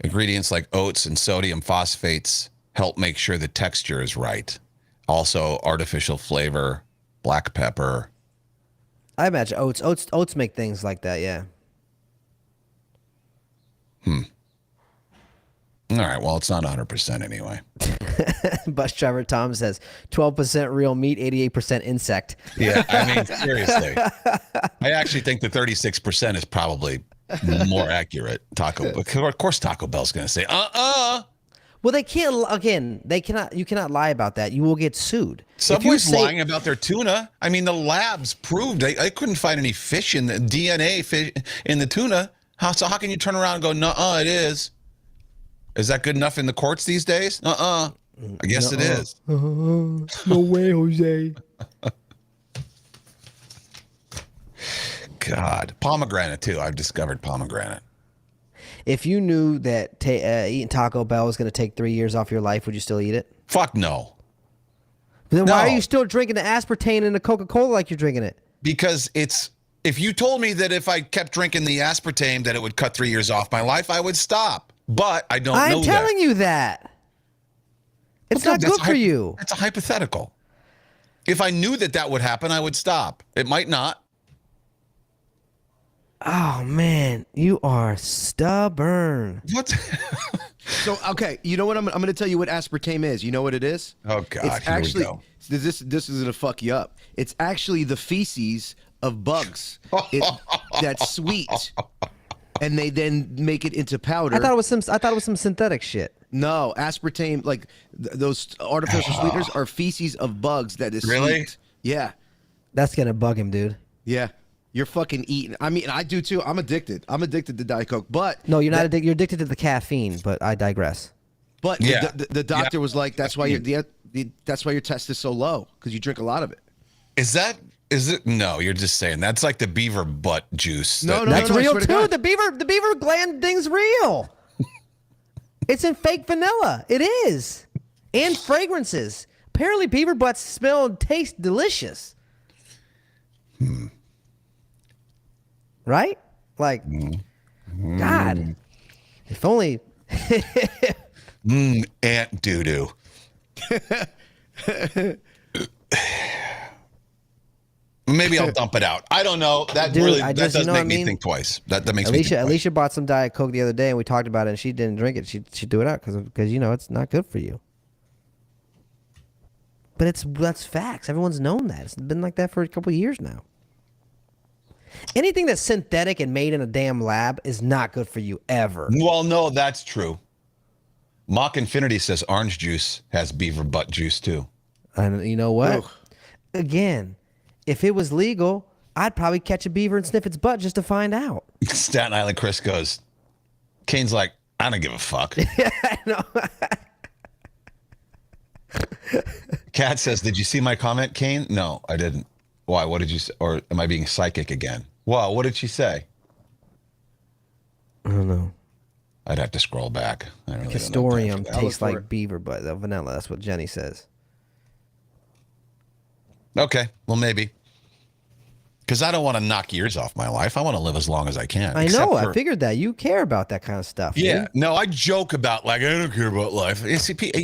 Speaker 3: Ingredients like oats and sodium phosphates help make sure the texture is right. Also, artificial flavor, black pepper.
Speaker 4: I imagine oats make things like that. Yeah.
Speaker 3: All right, well, it's not 100% anyway.
Speaker 4: Bus driver Tom says 12% real meat, 88% insect.
Speaker 3: Yeah, I mean, seriously. I actually think the 36% is probably more accurate. Of course, Taco Bell's going to say,
Speaker 4: Well, they can't. Again, they cannot. You cannot lie about that. You will get sued. If you
Speaker 3: Subway's
Speaker 4: say-
Speaker 3: lying about their tuna. I mean, the labs proved they couldn't find any fish in the DNA fish in the tuna. So how can you turn around and go, nuh-uh, it is? Is that good enough in the courts these days? I guess it is.
Speaker 4: No way, Jose.
Speaker 3: God. Pomegranate, too. I've discovered pomegranate.
Speaker 4: If you knew that eating Taco Bell was going to take 3 years off your life, would you still eat it?
Speaker 3: Fuck no.
Speaker 4: Then why are
Speaker 3: No.
Speaker 4: you still drinking the aspartame in the Coca-Cola like you're drinking it?
Speaker 3: Because if you told me that if I kept drinking the aspartame that it would cut 3 years off my life, I would stop. But I don't know
Speaker 4: I'm telling
Speaker 3: that.
Speaker 4: you that. It's
Speaker 3: No,
Speaker 4: not
Speaker 3: that's
Speaker 4: good for you.
Speaker 3: It's a hypothetical. If I knew that would happen, I would stop. It might not.
Speaker 4: Oh man, you are stubborn.
Speaker 3: What?
Speaker 2: So okay, you know what? I'm going to tell you what aspartame is. You know what it is?
Speaker 3: Oh, God,
Speaker 2: It's
Speaker 3: here we
Speaker 2: actually
Speaker 3: go.
Speaker 2: this is going to fuck you up. It's actually the feces of bugs. That's sweet, and they then make it into powder.
Speaker 4: I thought it was some synthetic shit.
Speaker 2: No, aspartame, like those artificial sweeteners, are feces of bugs that is
Speaker 3: Really?
Speaker 2: sweet. Yeah,
Speaker 4: That's gonna bug him, dude.
Speaker 2: yeah. You're fucking eating. I mean, I do too. I'm addicted. I'm addicted to Diet Coke. But
Speaker 4: No, you're not addicted. You're addicted to the caffeine. But I digress.
Speaker 2: But
Speaker 3: Yeah.
Speaker 2: the doctor was like, that's why that's why your test is so low, because you drink a lot of it.
Speaker 3: Is it? No, you're just saying that's like the beaver butt juice.
Speaker 2: No,
Speaker 3: that-
Speaker 2: no,
Speaker 4: That's
Speaker 2: I
Speaker 4: real
Speaker 2: swear to
Speaker 4: too.
Speaker 2: God.
Speaker 4: The beaver gland thing's real. It's in fake vanilla. It is, and fragrances. Apparently, beaver butts smell and taste delicious. Right? Like, God, if only.
Speaker 3: Ant doo doo. maybe I'll dump it out. I don't know. That
Speaker 4: Dude,
Speaker 3: really
Speaker 4: I
Speaker 3: that
Speaker 4: just-
Speaker 3: does
Speaker 4: you know
Speaker 3: make
Speaker 4: what I
Speaker 3: me
Speaker 4: mean?
Speaker 3: think twice. That makes me think twice.
Speaker 4: Alicia bought some Diet Coke the other day, and we talked about it, and she didn't drink it. She threw it out because it's not good for you. But that's facts. Everyone's known that. It's been like that for a couple of years now. Anything that's synthetic and made in a damn lab is not good for you ever.
Speaker 3: Well, no, that's true. Mock Infinity says orange juice has beaver butt juice too.
Speaker 4: And you know what?
Speaker 2: Ugh.
Speaker 4: Again, if it was legal, I'd probably catch a beaver and sniff its butt just to find out.
Speaker 3: Staten Island Chris goes, Kane's like, I don't give a fuck.
Speaker 4: I know.
Speaker 3: Kat says, did you see my comment, Kane? No, I didn't. Why? What did you say? Or am I being psychic again? Wow, what did she say?
Speaker 4: I don't know.
Speaker 3: I'd have to scroll back. I really don't know
Speaker 4: Castorium
Speaker 3: time for that.
Speaker 4: tastes
Speaker 1: for
Speaker 4: like
Speaker 1: it.
Speaker 4: beaver butt. The vanilla. That's what Jenny says.
Speaker 3: Okay, well, maybe. Because I don't want to knock years off my life. I want to live as long as I can.
Speaker 4: I
Speaker 3: except
Speaker 4: know. I
Speaker 3: for-
Speaker 4: figured that. You care about that kind of stuff.
Speaker 3: Yeah,
Speaker 4: dude.
Speaker 3: no, I joke about like I don't care about life.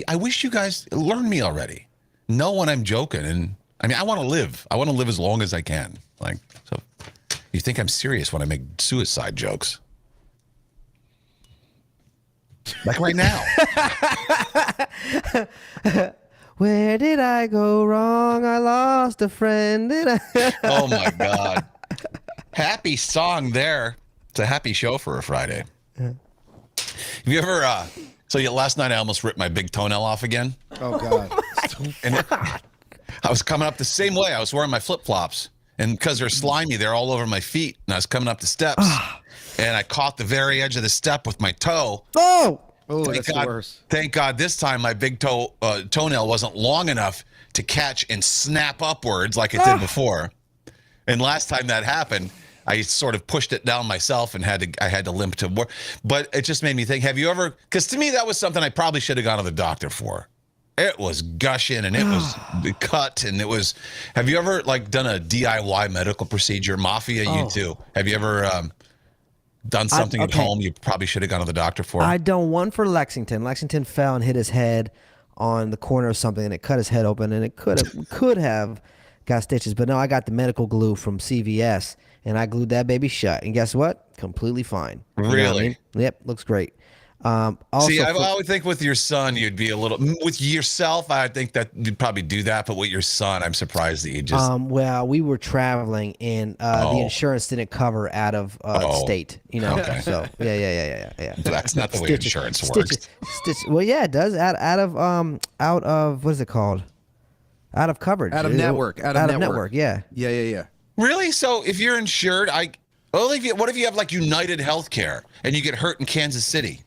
Speaker 3: I wish you guys learn me already. Know when I'm joking, and I mean I want to live. I want to live as long as I can. Like, so you think I'm serious when I make suicide jokes? Like right now.
Speaker 4: Where did I go wrong? I lost a friend. Did I?
Speaker 3: Oh my God. Happy song there. It's a happy show for a Friday. Have you ever last night I almost ripped my big toenail off again.
Speaker 2: Oh God.
Speaker 3: And I was coming up the same way. I was wearing my flip-flops. And because they're slimy, they're all over my feet. And I was coming up the steps. And I caught the very edge of the step with my toe.
Speaker 4: Oh,
Speaker 2: Oh,
Speaker 3: Thank
Speaker 2: that's the
Speaker 3: God,
Speaker 2: worst.
Speaker 3: thank God this time my big toenail wasn't long enough to catch and snap upwards like it did before. And last time that happened, I sort of pushed it down myself and I had to limp to work. But it just made me think, have you ever, because to me that was something I probably should have gone to the doctor for. It was gushing and it was cut and it was, have you ever like done a DIY medical procedure? Mafia, you too. Have you ever done something at
Speaker 4: okay.
Speaker 3: home you probably should have gone to the doctor for?
Speaker 4: I done one for Lexington. Lexington fell and hit his head on the corner of something, and it cut his head open, and it could have got stitches. But no, I got the medical glue from CVS, and I glued that baby shut. And guess what? Completely fine. You know what I
Speaker 3: Really?
Speaker 4: mean? Yep, looks great. Also,
Speaker 3: See, I would think with your son, you'd be a little. With yourself, I think that you'd probably do that. But with your son, I'm surprised that you just.
Speaker 4: well, we were traveling, and the
Speaker 3: Oh.
Speaker 4: insurance didn't cover out of state. You know,
Speaker 3: Okay.
Speaker 4: so yeah.
Speaker 3: That's not the way
Speaker 4: Stitches-
Speaker 3: insurance
Speaker 4: stitches-
Speaker 3: works.
Speaker 4: Well, yeah, it does. Out of what is it called? Out of coverage.
Speaker 2: Out of network. Out of network.
Speaker 4: Yeah.
Speaker 2: Yeah.
Speaker 3: Really? So if you're insured, what if you have like United Healthcare and you get hurt in Kansas City?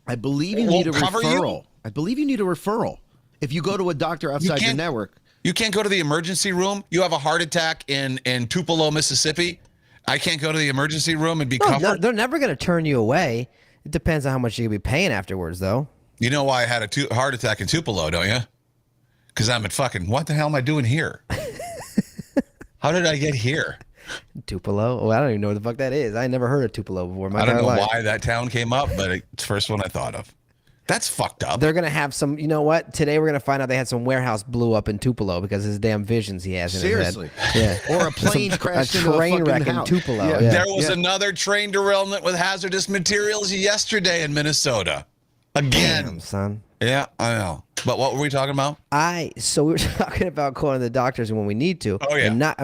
Speaker 2: I believe you
Speaker 3: Won't
Speaker 2: need a
Speaker 3: cover you?
Speaker 2: referral. I believe you need a referral. If you go to a doctor outside your
Speaker 3: can't-
Speaker 2: network.
Speaker 3: You can't go to the emergency room. You have a heart attack in Tupelo, Mississippi. I can't go to the emergency room and be
Speaker 4: No,
Speaker 3: covered.
Speaker 4: they're never going to turn you away. It depends on how much you'll be paying afterwards, though.
Speaker 3: You know why I had a heart attack in Tupelo, don't you? Because I'm at fucking. What the hell am I doing here? How did I get here?
Speaker 4: Tupelo? Oh, I don't even know what the fuck that is. I never heard of Tupelo before. In my
Speaker 3: I don't know
Speaker 4: entire life.
Speaker 3: why that town came up, but it's the first one I thought of. That's fucked up.
Speaker 4: They're going to have some, you know what? Today we're going to find out they had some warehouse blew up in Tupelo because of his damn visions he has in
Speaker 2: Seriously.
Speaker 4: his head. Yeah.
Speaker 2: Or a plane crashed
Speaker 4: a
Speaker 2: into
Speaker 4: train
Speaker 2: a
Speaker 4: wreck
Speaker 2: fucking
Speaker 4: in
Speaker 2: house.
Speaker 4: Tupelo.
Speaker 2: Yeah.
Speaker 4: Yeah.
Speaker 3: There was another train derailment with hazardous materials yesterday in Minnesota. Again.
Speaker 4: Damn, son.
Speaker 3: Yeah, I know. But what were we talking about?
Speaker 4: So we were talking about going to the doctors when we need to.
Speaker 3: Oh, yeah.
Speaker 4: And not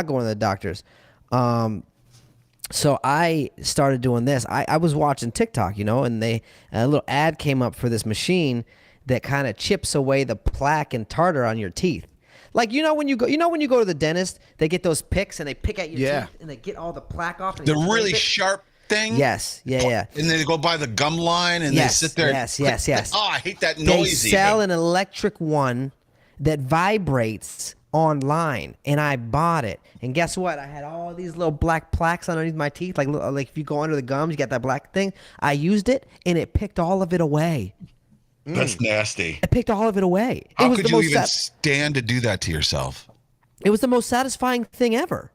Speaker 4: going to the doctors. So I started doing this. I was watching TikTok, and a little ad came up for this machine that kind of chips away the plaque and tartar on your teeth. Like when you go to the dentist, they get those picks and they pick at your
Speaker 2: Yeah.
Speaker 4: teeth and they get all the plaque off. And
Speaker 3: The
Speaker 4: they scrape
Speaker 3: really
Speaker 4: it.
Speaker 3: sharp thing?
Speaker 4: Yes, yeah.
Speaker 3: And they go by the gum line and
Speaker 4: Yes,
Speaker 3: they sit there.
Speaker 4: yes.
Speaker 3: Oh, I hate that
Speaker 4: They
Speaker 3: noise.
Speaker 4: sell
Speaker 3: even.
Speaker 4: an electric one that vibrates online, and I bought it. And guess what? I had all these little black plaques underneath my teeth. Like if you go under the gums, you got that black thing. I used it, and it picked all of it away.
Speaker 3: That's nasty.
Speaker 4: It picked all of it away.
Speaker 3: How
Speaker 4: it was
Speaker 3: could
Speaker 4: the
Speaker 3: you
Speaker 4: most
Speaker 3: even stand to do that to yourself?
Speaker 4: It was the most satisfying thing ever.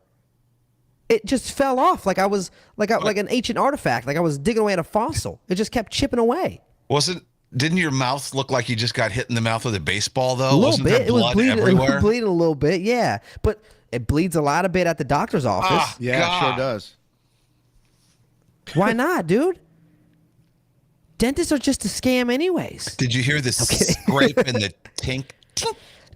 Speaker 4: It just fell off like I was like an ancient artifact, like I was digging away at a fossil. It just kept chipping away.
Speaker 3: Didn't your mouth look like you just got hit in the mouth with a baseball though?
Speaker 4: A little
Speaker 3: Wasn't
Speaker 4: bit.
Speaker 3: there
Speaker 4: It was
Speaker 3: blood
Speaker 4: bleeding. It
Speaker 3: everywhere?
Speaker 4: was bleeding a little bit. Yeah, but It bleeds a lot of bit at the doctor's office.
Speaker 3: Ah.
Speaker 2: Yeah, it
Speaker 3: God.
Speaker 2: sure does.
Speaker 4: Why not, dude? Dentists are just a scam anyways.
Speaker 3: Did you hear the scrape and the tink?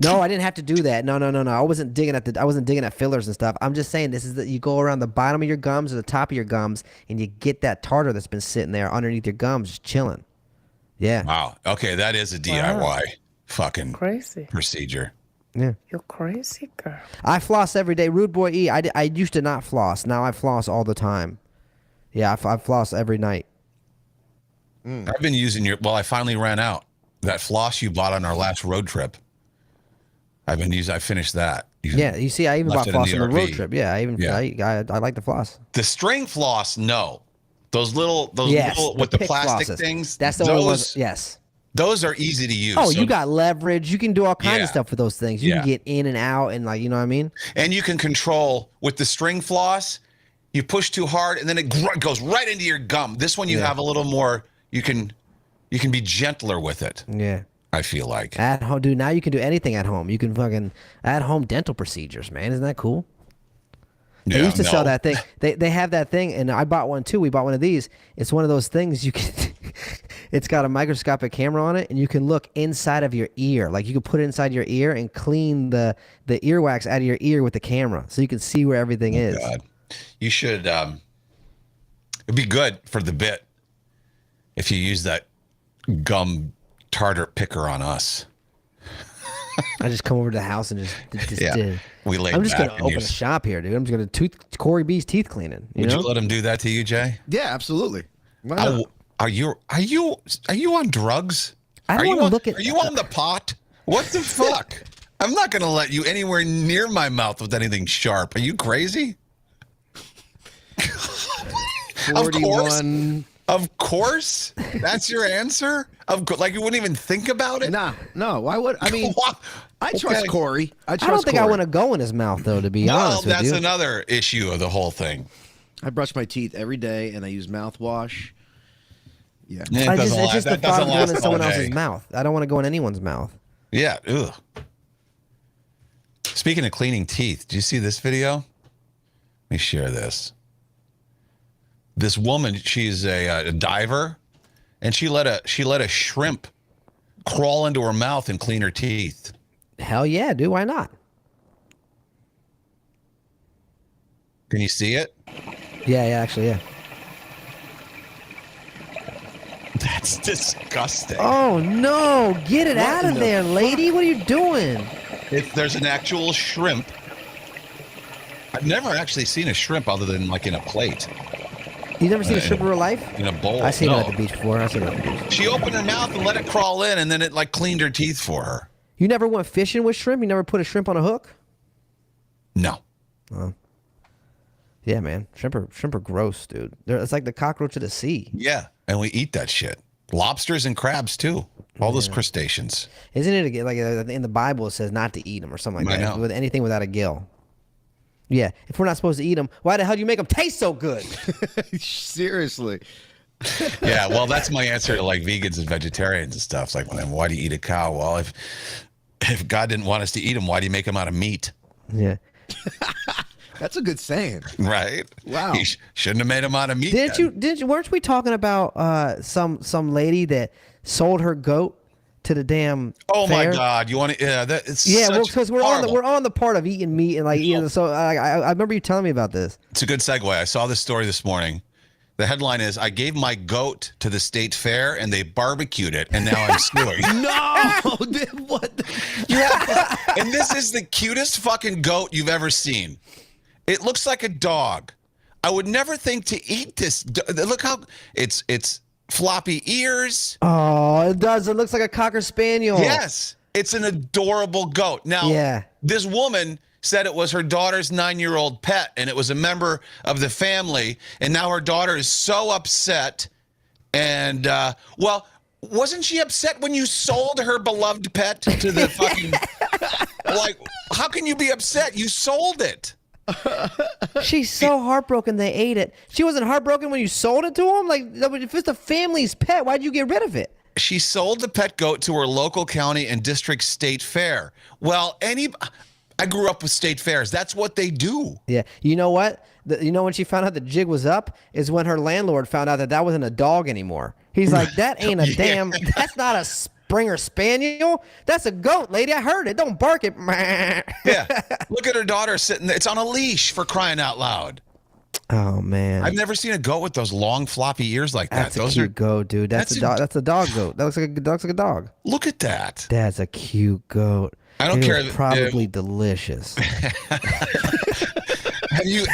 Speaker 4: No, I didn't have to do that. No. I wasn't digging at fillers and stuff. I'm just saying this is that you go around the bottom of your gums or the top of your gums and you get that tartar that's been sitting there underneath your gums just chilling. Yeah.
Speaker 3: Wow. Okay, that is a DIY fucking
Speaker 6: Crazy.
Speaker 3: procedure.
Speaker 4: Yeah.
Speaker 6: You're crazy, girl.
Speaker 4: I floss every day. Rude Boy E, I used to not floss. Now I floss all the time. Yeah, I floss every night.
Speaker 3: I've been using your. Well, I finally ran out. That floss you bought on our last road trip. I've been using. I finished that.
Speaker 4: Yeah, you see, I even
Speaker 3: Left
Speaker 4: bought
Speaker 3: it in
Speaker 4: floss
Speaker 3: the
Speaker 4: on the road
Speaker 3: RV.
Speaker 4: trip. Yeah, I like the floss.
Speaker 3: The string floss, no. Those little
Speaker 4: Yes,
Speaker 3: with the
Speaker 4: pick
Speaker 3: plastic
Speaker 4: flosses.
Speaker 3: things.
Speaker 4: That's the only
Speaker 3: those,
Speaker 4: ones. Yes.
Speaker 3: Those are easy to use.
Speaker 4: Oh,
Speaker 3: So-
Speaker 4: you got leverage. You can do all kinds
Speaker 3: Yeah.
Speaker 4: of stuff with those things. You
Speaker 3: Yeah.
Speaker 4: can get in and out and you know what I mean?
Speaker 3: and you can control with the string floss. You push too hard, and then it goes right into your gum. This one you have a little more. You can be gentler with it.
Speaker 4: Yeah.
Speaker 3: I feel like.
Speaker 4: At home, dude. Now you can do anything at home. You can fucking at home dental procedures, man. Isn't that cool? They
Speaker 3: Yeah,
Speaker 4: used to sell
Speaker 3: no.
Speaker 4: that thing. They have that thing, and I bought one too. We bought one of these. It's one of those things you can. It's got a microscopic camera on it, and you can look inside of your ear. Like you can put it inside your ear and clean the earwax out of your ear with the camera, so you can see where everything is.
Speaker 3: God. You should. It'd be good for the bit if you use that gum tartar picker on us.
Speaker 4: I just come over to the house and just
Speaker 3: Yeah.
Speaker 4: did.
Speaker 3: We lay
Speaker 4: I'm just
Speaker 3: back
Speaker 4: gonna
Speaker 3: and
Speaker 4: open a
Speaker 3: use-
Speaker 4: shop here, dude. I'm just gonna Corey B's teeth cleaning. You
Speaker 3: Would
Speaker 4: know?
Speaker 3: you let him do that to you, Jay?
Speaker 2: Yeah, absolutely. Why not?
Speaker 3: Are you on drugs?
Speaker 4: I don't
Speaker 3: Are you
Speaker 4: wanna
Speaker 3: on-
Speaker 4: look at-
Speaker 3: Are you on the pot? What the fuck? I'm not gonna let you anywhere near my mouth with anything sharp. Are you crazy? Of course.
Speaker 2: 41.
Speaker 3: Of course. That's your answer. Like you wouldn't even think about it.
Speaker 2: Nah, no. Why would I mean?
Speaker 3: What?
Speaker 2: I trust
Speaker 3: Okay.
Speaker 2: Corey. I trust
Speaker 4: I don't think I
Speaker 2: Corey.
Speaker 4: want to go in his mouth though. To be
Speaker 3: Well,
Speaker 4: honest with
Speaker 3: that's
Speaker 4: you.
Speaker 3: another issue of the whole thing.
Speaker 2: I brush my teeth every day and I use mouthwash. Yeah.
Speaker 3: It
Speaker 4: I
Speaker 3: doesn't
Speaker 4: just, it's
Speaker 3: last-
Speaker 4: just the
Speaker 3: that
Speaker 4: thought
Speaker 3: doesn't
Speaker 4: of going
Speaker 3: last
Speaker 4: in
Speaker 3: all
Speaker 4: someone
Speaker 3: day.
Speaker 4: else's mouth. I don't want to go in anyone's mouth.
Speaker 3: Yeah. Ugh. Speaking of cleaning teeth, do you see this video? Let me share this. This woman, she's a diver, and she let a shrimp crawl into her mouth and clean her teeth.
Speaker 4: Hell yeah, dude. Why not?
Speaker 3: Can you see it?
Speaker 4: Yeah, actually, yeah.
Speaker 3: That's disgusting.
Speaker 4: Oh no! Get it out of
Speaker 2: in the
Speaker 4: there, lady. What are you doing?
Speaker 3: There's an actual shrimp. I've never actually seen a shrimp other than like in a plate,
Speaker 4: You never seen a shrimp in real life?
Speaker 3: in a bowl.
Speaker 4: I've seen
Speaker 3: No.
Speaker 4: it at the beach before. I've seen it at the beach.
Speaker 3: She opened her mouth and let it crawl in, and then it like cleaned her teeth for her.
Speaker 4: You never went fishing with shrimp? You never put a shrimp on a hook?
Speaker 3: No.
Speaker 4: Yeah, man. Shrimp are gross, dude. It's like the cockroach of the sea.
Speaker 3: Yeah, and we eat that shit. Lobsters and crabs too. All those crustaceans.
Speaker 4: Isn't it like in the Bible it says not to eat them or something like
Speaker 3: I
Speaker 4: that?
Speaker 3: know.
Speaker 4: With anything without a gill. Yeah. If we're not supposed to eat them, why the hell do you make them taste so good?
Speaker 2: Seriously.
Speaker 3: Yeah, well, that's my answer to like vegans and vegetarians and stuff. It's like, well, then why do you eat a cow? Well, if God didn't want us to eat them, why do you make them out of meat?
Speaker 4: Yeah.
Speaker 2: That's a good saying.
Speaker 3: Right?
Speaker 2: Wow.
Speaker 3: He shouldn't have made them out of meat.
Speaker 4: Didn't you? Weren't we talking about some lady that sold her goat to the damn?
Speaker 3: Oh
Speaker 4: fair?
Speaker 3: my God! You want to? Yeah, that it's
Speaker 4: Yeah,
Speaker 3: such
Speaker 4: because
Speaker 3: horrible.
Speaker 4: we're on the part of eating meat and like eating. So I remember you telling me about this.
Speaker 3: It's a good segue. I saw this story this morning. The headline is: I gave my goat to the state fair and they barbecued it, and now I'm suing.
Speaker 2: No, what?
Speaker 3: And this is the cutest fucking goat you've ever seen. It looks like a dog. I would never think to eat this. Look how it's floppy ears.
Speaker 4: Oh, it does. It looks like a cocker spaniel.
Speaker 3: Yes, it's an adorable goat. Now,
Speaker 4: Yeah.
Speaker 3: this woman said it was her daughter's 9-year-old pet, and it was a member of the family. And now her daughter is so upset. And well, wasn't she upset when you sold her beloved pet to the fucking? Like, how can you be upset? You sold it.
Speaker 4: She's so heartbroken they ate it. She wasn't heartbroken when you sold it to them? Like, if it's the family's pet, why'd you get rid of it?
Speaker 3: She sold the pet goat to her local county and district state fair. Well, I grew up with state fairs. That's what they do.
Speaker 4: Yeah. You know what? You know when she found out the jig was up is when her landlord found out that wasn't a dog anymore. He's like, that ain't a damn. That's not a Springer Spaniel. That's a goat, lady. I heard it. Don't bark it.
Speaker 3: Yeah. Look at her daughter sitting there. It's on a leash, for crying out loud.
Speaker 4: Oh man.
Speaker 3: I've never seen a goat with those long floppy ears like that.
Speaker 4: That's a cute goat, dude. That's a dog. That's a dog goat. That looks like a dog.
Speaker 3: Look at that.
Speaker 4: That's a cute goat.
Speaker 3: I don't
Speaker 4: It
Speaker 3: care.
Speaker 4: was probably delicious.
Speaker 3: Have you?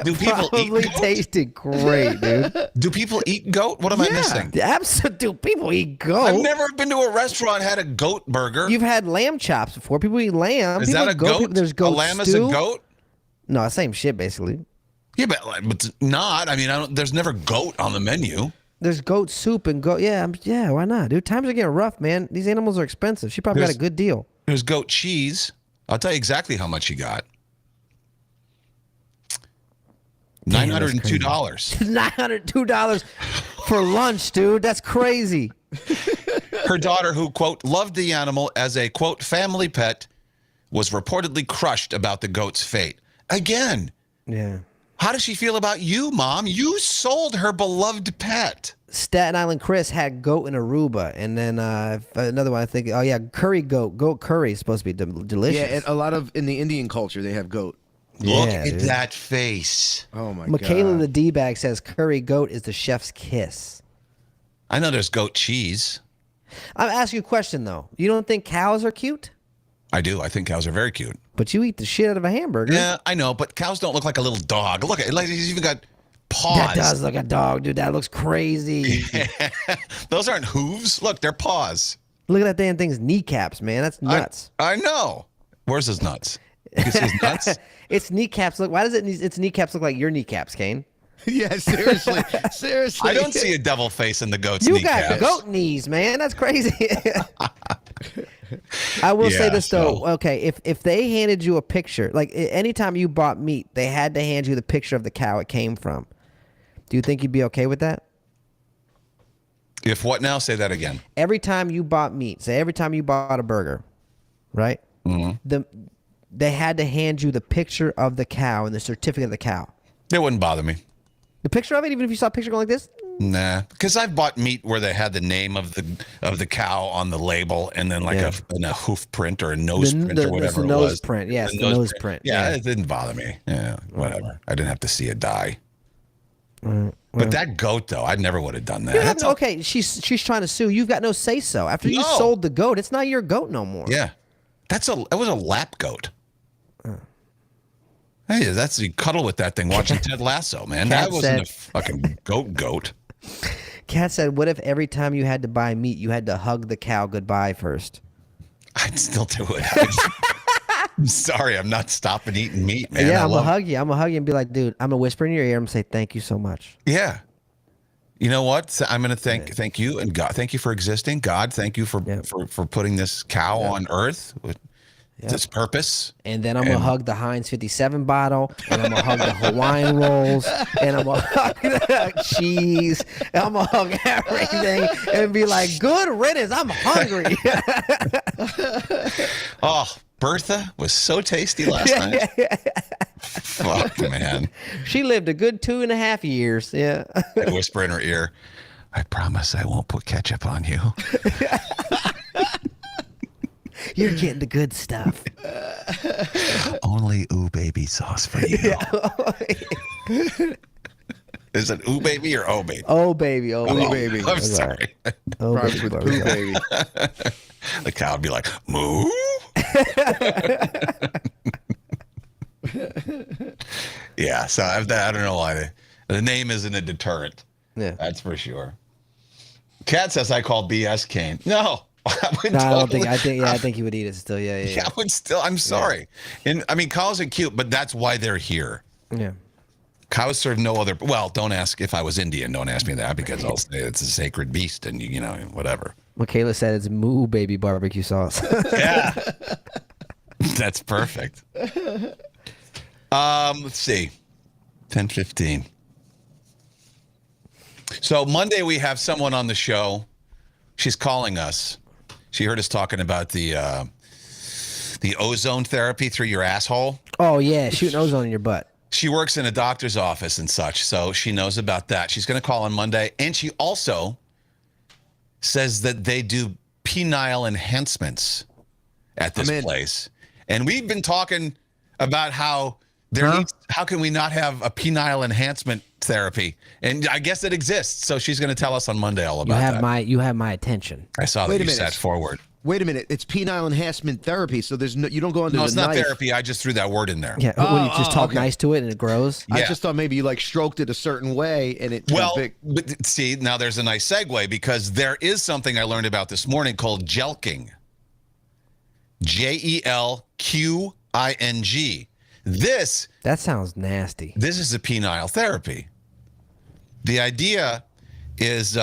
Speaker 3: Do people eat
Speaker 4: Probably
Speaker 3: goat?
Speaker 4: tasted great, dude.
Speaker 3: Do people eat goat? What am I missing?
Speaker 4: Absolutely. People eat goat.
Speaker 3: I've never been to a restaurant and had a goat burger.
Speaker 4: You've had lamb chops before. People eat lamb.
Speaker 3: Is
Speaker 4: People
Speaker 3: that a
Speaker 4: eat
Speaker 3: goat?
Speaker 4: People, there's goat
Speaker 3: A lamb
Speaker 4: stew.
Speaker 3: is a goat?
Speaker 4: No, same shit basically.
Speaker 3: Yeah, but it's not. I mean, there's never goat on the menu.
Speaker 4: There's goat soup and goat. Yeah, yeah. Why not, dude? Times are getting rough, man. These animals are expensive. She probably got a good deal.
Speaker 3: There's goat cheese. I'll tell you exactly how much she got. $902.
Speaker 4: $902 for lunch, dude. That's crazy.
Speaker 3: Her daughter, who, quote, loved the animal as a, quote, family pet, was reportedly crushed about the goat's fate. Again,
Speaker 4: Yeah.
Speaker 3: how does she feel about you, Mom? You sold her beloved pet.
Speaker 4: Staten Island Chris had goat in Aruba, and then another one I think. Oh yeah, curry goat. Goat curry is supposed to be delicious.
Speaker 2: Yeah, and a lot of in the Indian culture they have goat.
Speaker 3: Look
Speaker 4: Yeah,
Speaker 3: at
Speaker 4: dude.
Speaker 3: that face.
Speaker 2: Oh my
Speaker 4: Michaela
Speaker 2: god.
Speaker 4: the D-bag says curry goat is the chef's kiss.
Speaker 3: I know there's goat cheese.
Speaker 4: I'm asking you a question though. You don't think cows are cute?
Speaker 3: I do. I think cows are very cute.
Speaker 4: But you eat the shit out of a hamburger.
Speaker 3: Yeah, I know, but cows don't look like a little dog. Look at it. Like, he's even got paws.
Speaker 4: That does look like a dog, dude. That looks crazy.
Speaker 3: Those aren't hooves. Look, they're paws.
Speaker 4: Look at that damn thing's kneecaps, man. That's nuts.
Speaker 3: I know. Where's his nuts? You can see his nuts?
Speaker 4: Its kneecaps look. Why does its kneecaps look like your kneecaps, Kane?
Speaker 2: Yeah, seriously. Seriously.
Speaker 3: I don't see a devil face in the goat's
Speaker 4: You
Speaker 3: kneecaps.
Speaker 4: got goat knees, man. That's crazy. I will say
Speaker 3: Yeah,
Speaker 4: this though.
Speaker 3: so-
Speaker 4: Okay, if they handed you a picture, like anytime you bought meat, they had to hand you the picture of the cow it came from. Do you think you'd be okay with that?
Speaker 3: If what now? Say that again.
Speaker 4: Every time you bought meat, say every time you bought a burger, right?
Speaker 3: Mm-hmm.
Speaker 4: They had to hand you the picture of the cow and the certificate of the cow.
Speaker 3: It wouldn't bother me.
Speaker 4: The picture of it, even if you saw a picture going like this.
Speaker 3: Nah, because I've bought meat where they had the name of the cow on the label and then like a hoof print or a nose print or whatever
Speaker 4: the
Speaker 3: it
Speaker 4: nose
Speaker 3: was.
Speaker 4: print. Yes, the nose print.
Speaker 3: Yeah,
Speaker 4: Yeah.
Speaker 3: it didn't bother me. Yeah, whatever. I didn't have to see it die. But that goat, though, I never would have done that.
Speaker 4: You have
Speaker 3: That's
Speaker 4: no- okay, she's trying to sue. You've got no say so. After you
Speaker 3: No.
Speaker 4: sold the goat, it's not your goat no more.
Speaker 3: Yeah, that was a lap goat. Hey, you cuddle with that thing watching Ted Lasso, man.
Speaker 4: Cat
Speaker 3: That wasn't a
Speaker 4: said-
Speaker 3: fucking goat.
Speaker 4: Kat said, "What if every time you had to buy meat, you had to hug the cow goodbye first?"
Speaker 3: I'd still do it. I'm sorry, I'm not stopping eating meat, man.
Speaker 4: Yeah,
Speaker 3: I
Speaker 4: I'm
Speaker 3: love-
Speaker 4: gonna hug you. I'm gonna hug you and be like, "Dude, I'm gonna whisper in your ear. I'm gonna say thank you so much."
Speaker 3: Yeah. You know what? I'm going to thank you and God. Thank you for existing. God, thank you for putting this cow on earth with this purpose.
Speaker 4: And then I'm gonna hug the Heinz 57 bottle, and I'm gonna hug the Hawaiian rolls, and I'm gonna hug the cheese, and I'm gonna hug everything, and be like, "Good riddance. I'm hungry."
Speaker 3: Oh, Bertha was so tasty last night. Fuck, man.
Speaker 4: She lived a good 2.5 years. Yeah.
Speaker 3: I whisper in her ear, I promise I won't put ketchup on you.
Speaker 4: You're getting the good stuff.
Speaker 3: Only ooh baby sauce for you. Is it ooh baby or oh baby?
Speaker 4: Oh baby, oh
Speaker 3: Oh,
Speaker 4: baby.
Speaker 3: I'm
Speaker 4: That's all
Speaker 3: sorry.
Speaker 4: right. Oh
Speaker 2: Rhymes
Speaker 4: baby,
Speaker 2: with
Speaker 4: bro.
Speaker 2: poo, baby.
Speaker 3: The cow would be like, moo. Yeah, so I don't know why the name isn't a deterrent.
Speaker 4: Yeah.
Speaker 3: That's for sure. Kat says I call BS Kane. No, I would
Speaker 4: No, I don't
Speaker 3: totally-
Speaker 4: think. I think he would eat it still. Yeah.
Speaker 3: Yeah, I would still. I'm sorry. And I mean, cows are cute, but that's why they're here.
Speaker 4: Yeah.
Speaker 3: Cows serve no other. Well, don't ask if I was Indian. Don't ask me that because I'll say it's a sacred beast, and you know whatever.
Speaker 4: Michaela said it's moo baby barbecue sauce.
Speaker 3: Yeah, that's perfect. Let's see, 10:15. So Monday we have someone on the show. She's calling us. She heard us talking about the the ozone therapy through your asshole.
Speaker 4: Oh yeah, shooting ozone in your butt.
Speaker 3: She works in a doctor's office and such, so she knows about that. She's going to call on Monday. And she also says that they do penile enhancements at this place. And we've been talking about how how can we not have a penile enhancement therapy? And I guess it exists. So she's going to tell us on Monday all about that.
Speaker 4: You have my attention.
Speaker 3: I saw that you sat forward.
Speaker 2: Wait a minute. It's penile enhancement therapy, so there's you don't go under
Speaker 3: No,
Speaker 2: the
Speaker 3: it's not
Speaker 2: knife.
Speaker 3: therapy. I just threw that word in there.
Speaker 4: Yeah, when you just talk
Speaker 2: okay.
Speaker 4: nice to it and it grows.
Speaker 2: I
Speaker 3: Yeah.
Speaker 2: just thought maybe you like stroked it a certain way and it
Speaker 3: Well,
Speaker 2: big.
Speaker 3: but see, now there's a nice segue because there is something I learned about this morning called jelqing. Jelqing.
Speaker 4: That sounds nasty.
Speaker 3: This is a penile therapy. The idea is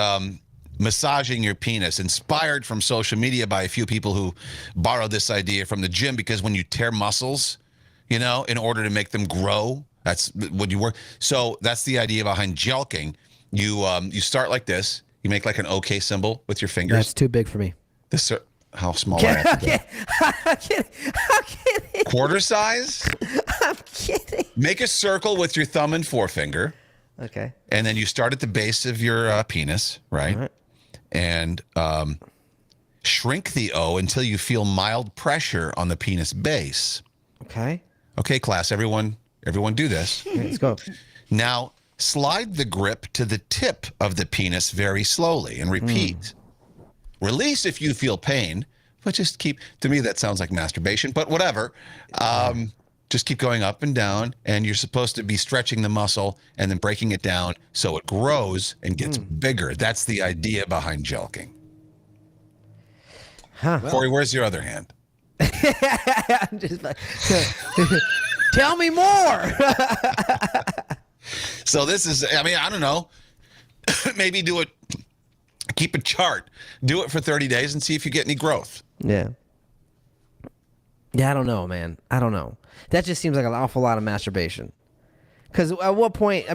Speaker 3: massaging your penis, inspired from social media by a few people who borrowed this idea from the gym, because when you tear muscles, in order to make them grow, that's what you work. So that's the idea behind jelqing. You start like this. You make like an OK symbol with your fingers.
Speaker 4: That's too big for me.
Speaker 3: How small? I'm
Speaker 4: kidding.
Speaker 3: Quarter size?
Speaker 4: I'm kidding.
Speaker 3: Make a circle with your thumb and forefinger.
Speaker 4: Okay.
Speaker 3: And then you start at the base of your penis, right?
Speaker 4: All right.
Speaker 3: And shrink the O until you feel mild pressure on the penis base.
Speaker 4: Okay.
Speaker 3: Okay, class, everyone do this.
Speaker 4: Okay, let's go.
Speaker 3: Now, slide the grip to the tip of the penis very slowly and repeat. Release if you feel pain, but just keep, to me, that sounds like masturbation, but whatever. Just keep going up and down, and you're supposed to be stretching the muscle and then breaking it down so it grows and gets bigger. That's the idea behind jelqing.
Speaker 4: Huh.
Speaker 3: Corey, where's your other hand?
Speaker 4: I'm just like, tell me more.
Speaker 3: So this is, I don't know. Maybe do it, keep a chart. Do it for 30 days and see if you get any growth.
Speaker 4: Yeah. Yeah, I don't know, man. I don't know. That just seems like an awful lot of masturbation. Because at what point,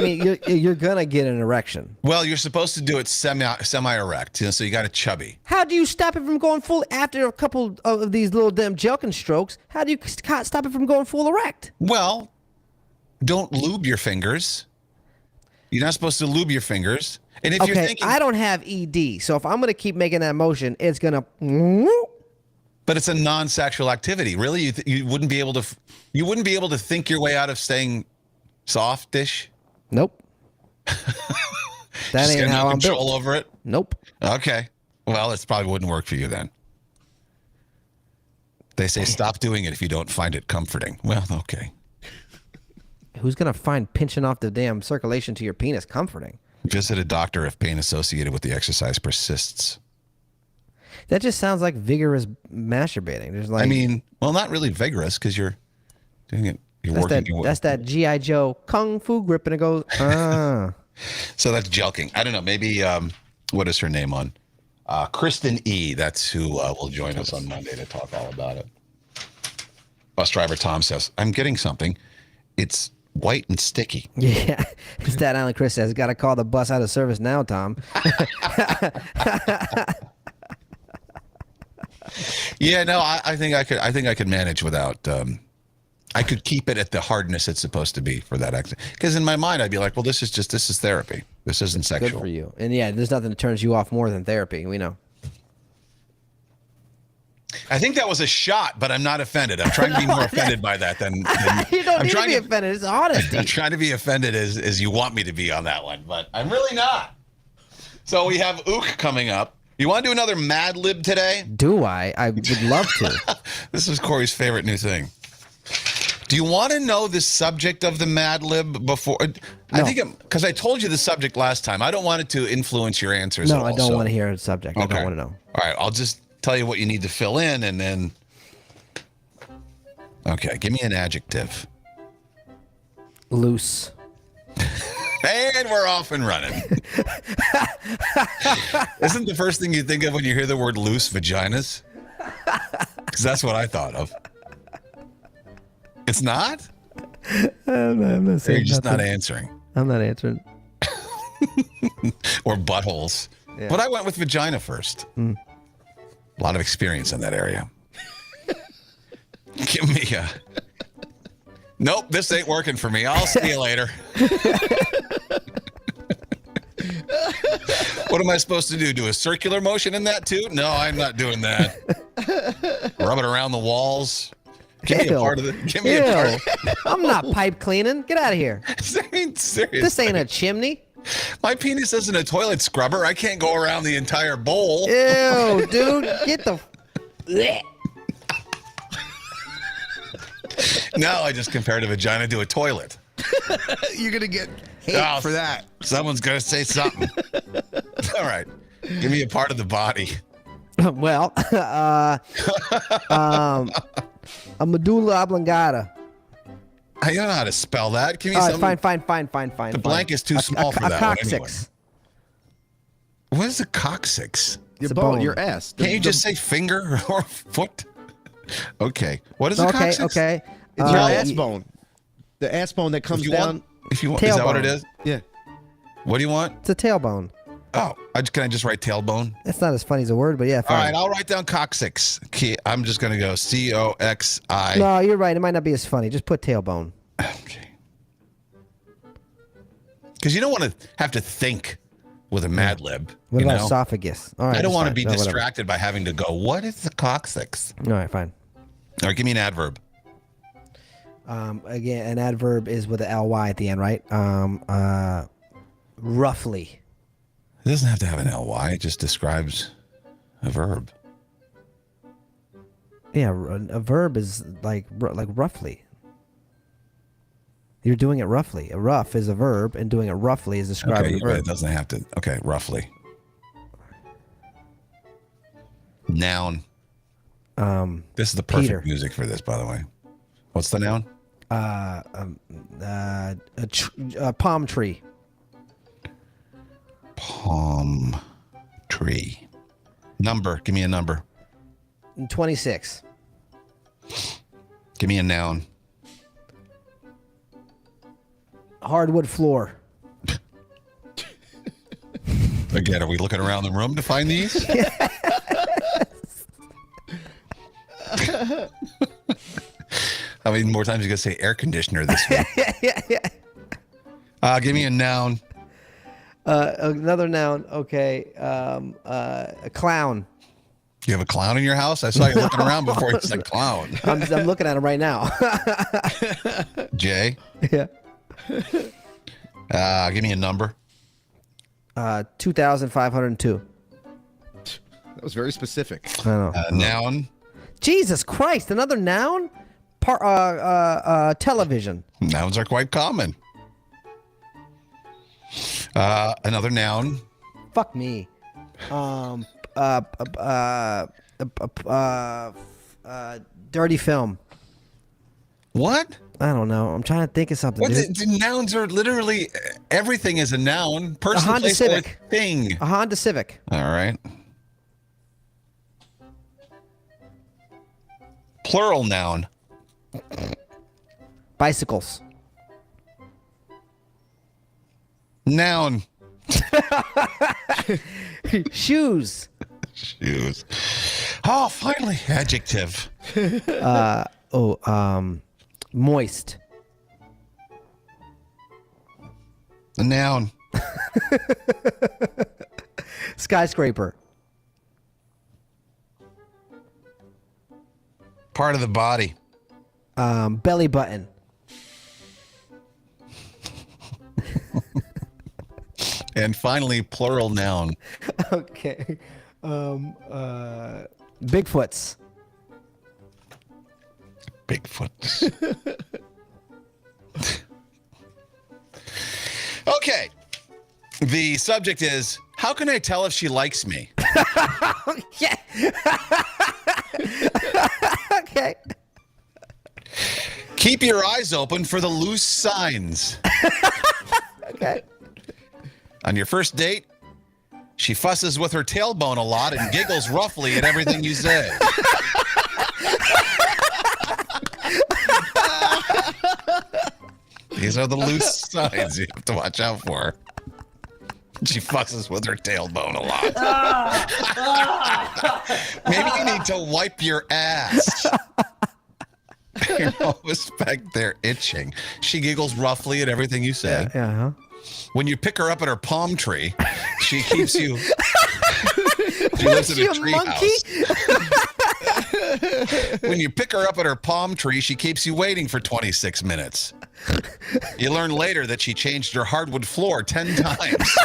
Speaker 4: you're going to get an erection.
Speaker 3: Well, you're supposed to do it semi-erect, so you got a chubby.
Speaker 4: How do you stop it from going full, after a couple of these little damn jelqing strokes, how do you stop it from going full erect?
Speaker 3: Well, don't lube your fingers. You're not supposed to lube your fingers. And if you're thinking,
Speaker 4: I don't have ED, so if I'm going to keep making that motion, it's going to...
Speaker 3: but it's a non-sexual activity. Really, you wouldn't be able to think your way out of staying softish.
Speaker 4: Nope. That
Speaker 3: Just
Speaker 4: ain't
Speaker 3: got
Speaker 4: how
Speaker 3: no
Speaker 4: I'm
Speaker 3: control
Speaker 4: built.
Speaker 3: over it.
Speaker 4: Nope.
Speaker 3: Okay. Well, it probably wouldn't work for you then. They say stop doing it if you don't find it comforting. Well, okay.
Speaker 4: Who's going to find pinching off the damn circulation to your penis comforting?
Speaker 3: Visit a doctor if pain associated with the exercise persists.
Speaker 4: That just sounds like vigorous masturbating. There's like,
Speaker 3: well, not really vigorous because you're doing it. You're
Speaker 4: that's
Speaker 3: working.
Speaker 4: that G.I. Joe kung fu grip, and it goes,
Speaker 3: So that's jelqing. I don't know. Maybe what is her name on? Kristen E. That's who will join us on Monday to talk all about it. Bus driver Tom says, "I'm getting something. It's white and sticky."
Speaker 4: Yeah. Staten Island Chris says, got to call the bus out of service now, Tom.
Speaker 3: Yeah, no, I think I could manage without. I could keep it at the hardness it's supposed to be for that accident. Because in my mind, I'd be like, well, this is therapy. This isn't sexual.
Speaker 4: Good for you. And yeah, there's nothing that turns you off more than therapy. We know.
Speaker 3: I think that was a shot, but I'm not offended. I'm trying to be more offended by that than
Speaker 4: You don't
Speaker 3: I'm
Speaker 4: need to
Speaker 3: trying
Speaker 4: be offended. It's honesty.
Speaker 3: I'm trying to be offended as you want me to be on that one, but I'm really not. So we have Ook coming up. You want to do another Mad Lib today?
Speaker 4: Do I? I would love to.
Speaker 3: This is Corey's favorite new thing. Do you want to know the subject of the Mad Lib before? I think because I told you the subject last time. I don't want it to influence your answers.
Speaker 4: No,
Speaker 3: at all,
Speaker 4: I don't
Speaker 3: so-
Speaker 4: want to hear the subject. I
Speaker 3: Okay.
Speaker 4: don't want to know.
Speaker 3: All right, I'll just tell you what you need to fill in, and then. Okay, give me an adjective.
Speaker 4: Loose.
Speaker 3: And we're off and running. Isn't the first thing you think of when you hear the word loose vaginas? Because that's what I thought of. It's not?
Speaker 4: I'm not
Speaker 3: Or
Speaker 4: saying
Speaker 3: you're just not
Speaker 4: nothing.
Speaker 3: answering.
Speaker 4: I'm not answering.
Speaker 3: Or buttholes.
Speaker 4: Yeah.
Speaker 3: But I went with vagina first. A lot of experience in that area. Give me a. Nope, this ain't working for me. I'll see you later. What am I supposed to do? Do a circular motion in that too? No, I'm not doing that. Rub it around the walls. Give me a part of the. Give me a part.
Speaker 4: I'm not pipe cleaning. Get out of here.
Speaker 3: I mean, seriously.
Speaker 4: This ain't a chimney.
Speaker 3: My penis isn't a toilet scrubber. I can't go around the entire bowl.
Speaker 4: Ew, dude. Get the.
Speaker 3: Now I just compared a vagina to a toilet.
Speaker 2: You're gonna get hate for that.
Speaker 3: Someone's gonna say something. All right, give me a part of the body.
Speaker 4: Well, a medulla oblongata.
Speaker 3: I don't know how to spell that. Give me
Speaker 4: All right,
Speaker 3: something.
Speaker 4: fine.
Speaker 3: The blank is too small for that one anyway.
Speaker 4: coccyx.
Speaker 3: What is a coccyx?
Speaker 2: Your
Speaker 4: a
Speaker 2: bone,
Speaker 4: bone.
Speaker 2: your ass.
Speaker 3: Can't you just say finger or foot? Okay. What is a coccyx?
Speaker 4: Okay.
Speaker 2: It's your
Speaker 4: Uh,
Speaker 2: ass bone. The ass bone that comes
Speaker 3: If you
Speaker 2: down.
Speaker 3: want, is that what it
Speaker 4: Tailbone.
Speaker 3: is?
Speaker 2: Yeah.
Speaker 3: What do you want?
Speaker 4: It's a tailbone.
Speaker 3: Oh, can I just write tailbone?
Speaker 4: That's not as funny as a word, but yeah,
Speaker 3: All
Speaker 4: fine.
Speaker 3: right, I'll write down coccyx. Okay, I'm just gonna go COXI.
Speaker 4: No, you're right. It might not be as funny. Just put tailbone.
Speaker 3: Okay. Because you don't want to have to think with a Mad Lib.
Speaker 4: What
Speaker 3: you
Speaker 4: about
Speaker 3: know?
Speaker 4: esophagus? All right.
Speaker 3: I don't
Speaker 4: that's
Speaker 3: want to
Speaker 4: fine.
Speaker 3: be
Speaker 4: No, whatever.
Speaker 3: distracted by having to go, what is the coccyx?
Speaker 4: All right, fine.
Speaker 3: All right, give me an adverb.
Speaker 4: Again, an adverb is with an ly at the end, right? Roughly.
Speaker 3: It doesn't have to have an ly. It just describes a verb.
Speaker 4: Yeah, a verb is like roughly. You're doing it roughly. A rough is a verb, and doing it roughly is describing
Speaker 3: Okay,
Speaker 4: a
Speaker 3: you're right.
Speaker 4: verb.
Speaker 3: It doesn't have to. Okay, roughly. Noun. This is the perfect
Speaker 4: Peter.
Speaker 3: music for this, by the way. What's the noun?
Speaker 4: A palm tree.
Speaker 3: Palm tree. Number. Give me a number.
Speaker 4: 26.
Speaker 3: Give me a noun.
Speaker 4: Hardwood floor.
Speaker 3: Again, are we looking around the room to find these? How many more times are you going to say air conditioner this week? Give me a noun.
Speaker 4: Another noun. Okay. A clown.
Speaker 3: You have a clown in your house? I saw you looking around before you said clown.
Speaker 4: I'm looking at him right now.
Speaker 3: Jay,
Speaker 4: Yeah.
Speaker 3: give me a number.
Speaker 4: 2,502.
Speaker 2: That was very specific.
Speaker 4: I don't know.
Speaker 3: Noun.
Speaker 4: Jesus Christ! Another noun. Television.
Speaker 3: Nouns are quite common. Another noun.
Speaker 4: Fuck me. Dirty film.
Speaker 3: What?
Speaker 4: I don't know. I'm trying to think of something.
Speaker 3: What?
Speaker 4: dude.
Speaker 3: The nouns are literally everything is a noun. Person,
Speaker 4: Honda
Speaker 3: place, or
Speaker 4: Civic.
Speaker 3: thing.
Speaker 4: A Honda Civic.
Speaker 3: All right. Plural noun.
Speaker 4: Bicycles.
Speaker 3: Noun.
Speaker 4: Shoes.
Speaker 3: Shoes. Oh, finally. Adjective.
Speaker 4: Moist.
Speaker 3: A noun.
Speaker 4: Skyscraper.
Speaker 3: Part of the body.
Speaker 4: Belly button.
Speaker 3: And finally, plural noun.
Speaker 4: Okay. Bigfoots.
Speaker 3: Bigfoot. Okay. The subject is, how can I tell if she likes me?
Speaker 4: Yeah. Okay.
Speaker 3: Keep your eyes open for the loose signs.
Speaker 4: Okay.
Speaker 3: On your first date, she fusses with her tailbone a lot and giggles roughly at everything you say. These are the loose signs you have to watch out for. She fusses with her tailbone a lot. Maybe you need to wipe your ass. You're always back there itching. She giggles roughly at everything you say.
Speaker 4: Yeah.
Speaker 3: When you pick her up at her palm tree, she keeps you. She lives in a tree house. When you pick her up at her palm tree, she keeps you waiting for 26 minutes. You learn later that she changed her hardwood floor 10 times.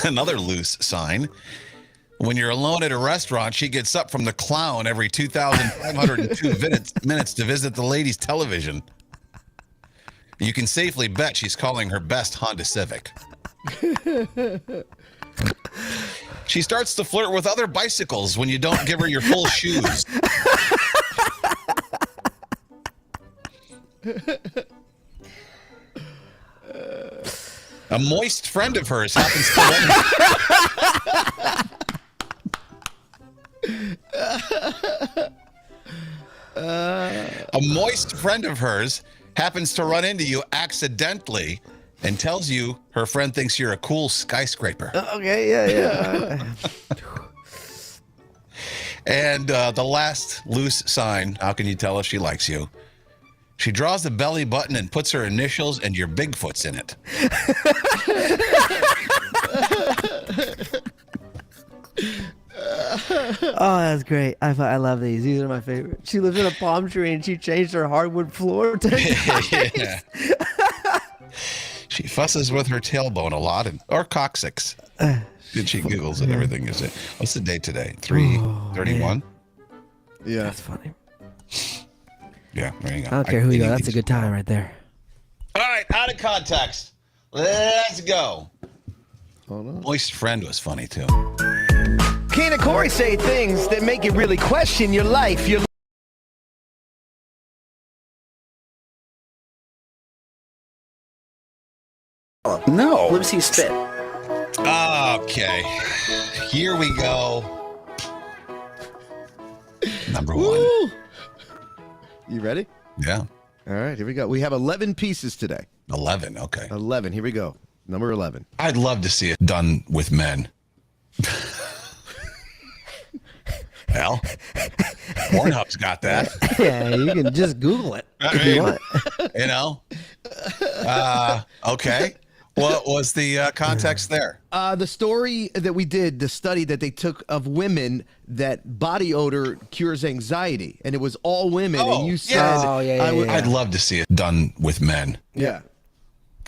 Speaker 3: Another loose sign. When you're alone at a restaurant, she gets up from the clown every 2,502 minutes to visit the ladies' television. You can safely bet she's calling her best Honda Civic. She starts to flirt with other bicycles when you don't give her your full shoes. A moist friend of hers happens to run into you accidentally and tells you her friend thinks you're a cool skyscraper.
Speaker 4: Okay, yeah.
Speaker 3: And the last loose sign, how can you tell if she likes you? She draws the belly button and puts her initials and your Bigfoot's in it.
Speaker 4: Oh, that's great. I love these. These are my favorite. She lives in a palm tree and she changed her hardwood floor 10 times.
Speaker 3: Yeah. She fusses with her tailbone a lot, or coccyx. And she giggles at everything you say. What's the date today? 3/31?
Speaker 2: Yeah.
Speaker 4: That's funny.
Speaker 3: Yeah, there you go.
Speaker 4: I don't care who you go. That's a good time right there.
Speaker 3: All right, out of context. Let's go.
Speaker 2: Hold on.
Speaker 3: Moist friend was funny, too.
Speaker 2: Kane and Corey say things that make you really question your life.
Speaker 3: No.
Speaker 6: Let me see you spit.
Speaker 3: Okay. Here we go. Number one.
Speaker 2: Woo! You ready?
Speaker 3: Yeah.
Speaker 2: All right, here we go. We have 11 pieces today.
Speaker 3: 11. Okay.
Speaker 2: 11. Here we go. Number 11.
Speaker 3: I'd love to see it done with men. Well, Pornhub's got that.
Speaker 4: Yeah, you can just Google it if you want.
Speaker 3: You know? Okay. What was the context there?
Speaker 2: The story that we did, the study that they took of women that body odor cures anxiety, and it was all women.
Speaker 3: Oh,
Speaker 2: and you said,
Speaker 3: yeah.
Speaker 4: Oh, yeah, yeah.
Speaker 3: I'd love to see it done with men.
Speaker 2: Yeah.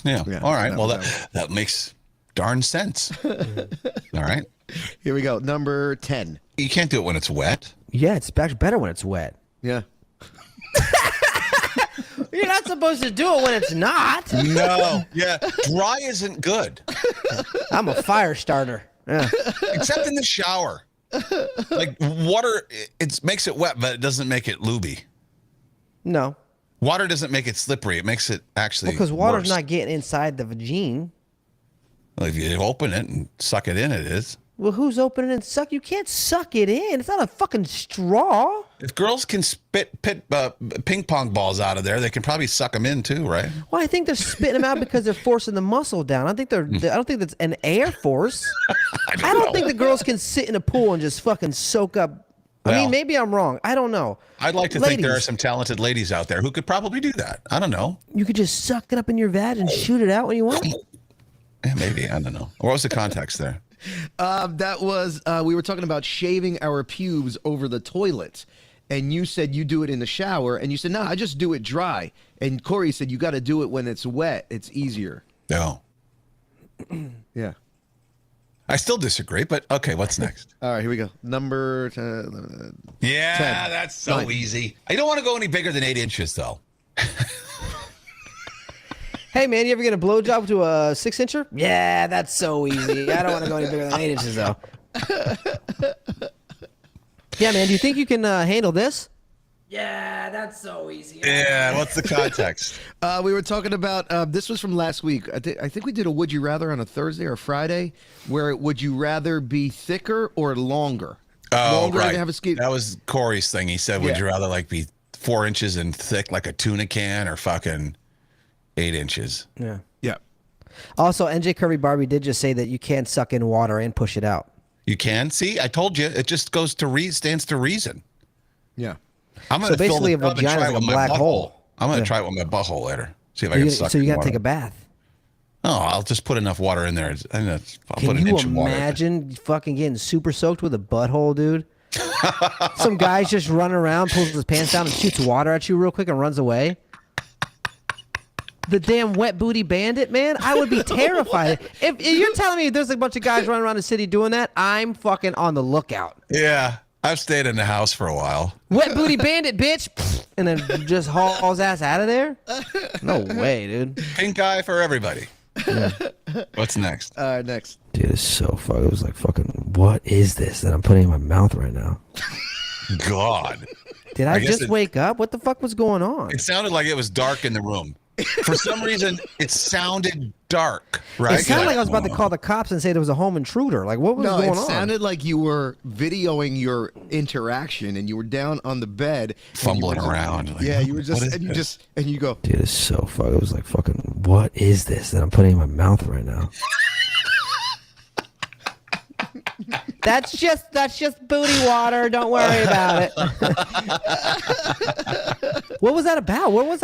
Speaker 3: Yeah.
Speaker 2: Yeah,
Speaker 3: All right.
Speaker 2: that
Speaker 3: Well,
Speaker 2: was-
Speaker 3: that makes darn sense. All right.
Speaker 2: Here we go. Number 10.
Speaker 3: You can't do it when it's wet.
Speaker 4: Yeah, it's actually better when it's wet.
Speaker 2: Yeah.
Speaker 4: You're not supposed to do it when it's not.
Speaker 3: No. Yeah. Dry isn't good,
Speaker 4: I'm a fire starter. Yeah.
Speaker 3: except in the shower. Like water, it makes it wet, but it doesn't make it lubey.
Speaker 4: No.
Speaker 3: Water doesn't make it slippery. It makes it actually
Speaker 4: Because water's
Speaker 3: worse.
Speaker 4: not getting inside the vagine.
Speaker 3: Well, if you open it and suck it in, it is.
Speaker 4: Well, who's opening and suck? You can't suck it in. It's not a fucking straw.
Speaker 3: If girls can spit ping pong balls out of there, they can probably suck them in too, right?
Speaker 4: Well, I think they're spitting them out because they're forcing the muscle down. I don't think that's an air force. I don't think the girls can sit in a pool and just fucking soak up. I
Speaker 3: Well,
Speaker 4: mean, maybe I'm wrong. I don't know.
Speaker 3: I'd like to think there are
Speaker 4: Ladies,
Speaker 3: some talented ladies out there who could probably do that. I don't know.
Speaker 4: You could just suck it up in your vag and shoot it out when you want.
Speaker 3: Yeah, maybe. I don't know. What was the context there?
Speaker 2: That was, we were talking about shaving our pubes over the toilet. And you said you do it in the shower. And you said, no, I just do it dry. And Corey said, you got to do it when it's wet. It's easier.
Speaker 3: No.
Speaker 2: Yeah.
Speaker 3: I still disagree, but okay, what's next?
Speaker 2: All right, here we go. Number 10.
Speaker 3: Yeah,
Speaker 2: 10.
Speaker 3: that's so
Speaker 2: 9.
Speaker 3: easy. I don't want to go any bigger than 8 inches, though.
Speaker 4: Hey, man, you ever get a blowjob to a 6-incher? Yeah, that's so easy. I don't want to go any bigger than 8 inches, though. Yeah, man, do you think you can handle this?
Speaker 6: Yeah, that's so easy.
Speaker 3: Yeah, what's the context?
Speaker 2: We were talking about, this was from last week. I think we did a Would You Rather on a Thursday or Friday, where would you rather be thicker or longer?
Speaker 3: Oh,
Speaker 2: Longer
Speaker 3: right.
Speaker 2: to have a ski.
Speaker 3: That was Corey's thing. He said, would
Speaker 2: Yeah.
Speaker 3: you rather like be 4 inches and thick like a tuna can or fucking 8 inches.
Speaker 4: Yeah.
Speaker 2: Yeah.
Speaker 4: Also, NJ Kirby Barbie did just say that you can suck in water and push it out.
Speaker 3: You can see. I told you. It just goes to stands to reason.
Speaker 2: Yeah.
Speaker 3: I'm gonna
Speaker 4: So basically
Speaker 3: fill the
Speaker 4: a
Speaker 3: tub and
Speaker 4: vagina's
Speaker 3: try it
Speaker 4: like a
Speaker 3: with my
Speaker 4: black
Speaker 3: butthole.
Speaker 4: hole.
Speaker 3: I'm gonna
Speaker 4: Yeah.
Speaker 3: try it with my butthole later. See if I can suck.
Speaker 4: So you
Speaker 3: in
Speaker 4: got to
Speaker 3: water.
Speaker 4: take a bath.
Speaker 3: Oh, I'll just put enough water in there. I'll put
Speaker 4: Can
Speaker 3: an
Speaker 4: you
Speaker 3: inch of water.
Speaker 4: imagine fucking getting super soaked with a butthole, dude? Some guy's just running around, pulls his pants down, and shoots water at you real quick and runs away. The damn wet booty bandit, man. I would be terrified. If you're telling me there's a bunch of guys running around the city doing that, I'm fucking on the lookout.
Speaker 3: Yeah, I've stayed in the house for a while.
Speaker 4: Wet booty bandit, bitch. And then just hauls ass out of there? No way, dude.
Speaker 3: Pink eye for everybody. What's next?
Speaker 2: Next.
Speaker 4: Dude, it's so fucking. It was like fucking. What is this that I'm putting in my mouth right now?
Speaker 3: God.
Speaker 4: Did I
Speaker 3: guess
Speaker 4: just
Speaker 3: it-
Speaker 4: wake up? What the fuck was going on?
Speaker 3: It sounded like it was dark in the room. For some reason, it sounded dark, right?
Speaker 4: It sounded like I was about to call the cops and say there was a home intruder. Like, what was
Speaker 2: No,
Speaker 4: going
Speaker 2: it
Speaker 4: on?
Speaker 2: sounded like you were videoing your interaction, and you were down on the bed, and you
Speaker 3: Fumbling
Speaker 2: were just-
Speaker 3: around. Like,
Speaker 2: Yeah, you were
Speaker 3: what
Speaker 2: just,
Speaker 3: is
Speaker 2: and you
Speaker 3: this?
Speaker 2: just, and you go.
Speaker 4: Dude, it's so fucking. It was like fucking. What is this that I'm putting in my mouth right now? That's just booty water. Don't worry about it. What was that about? Where was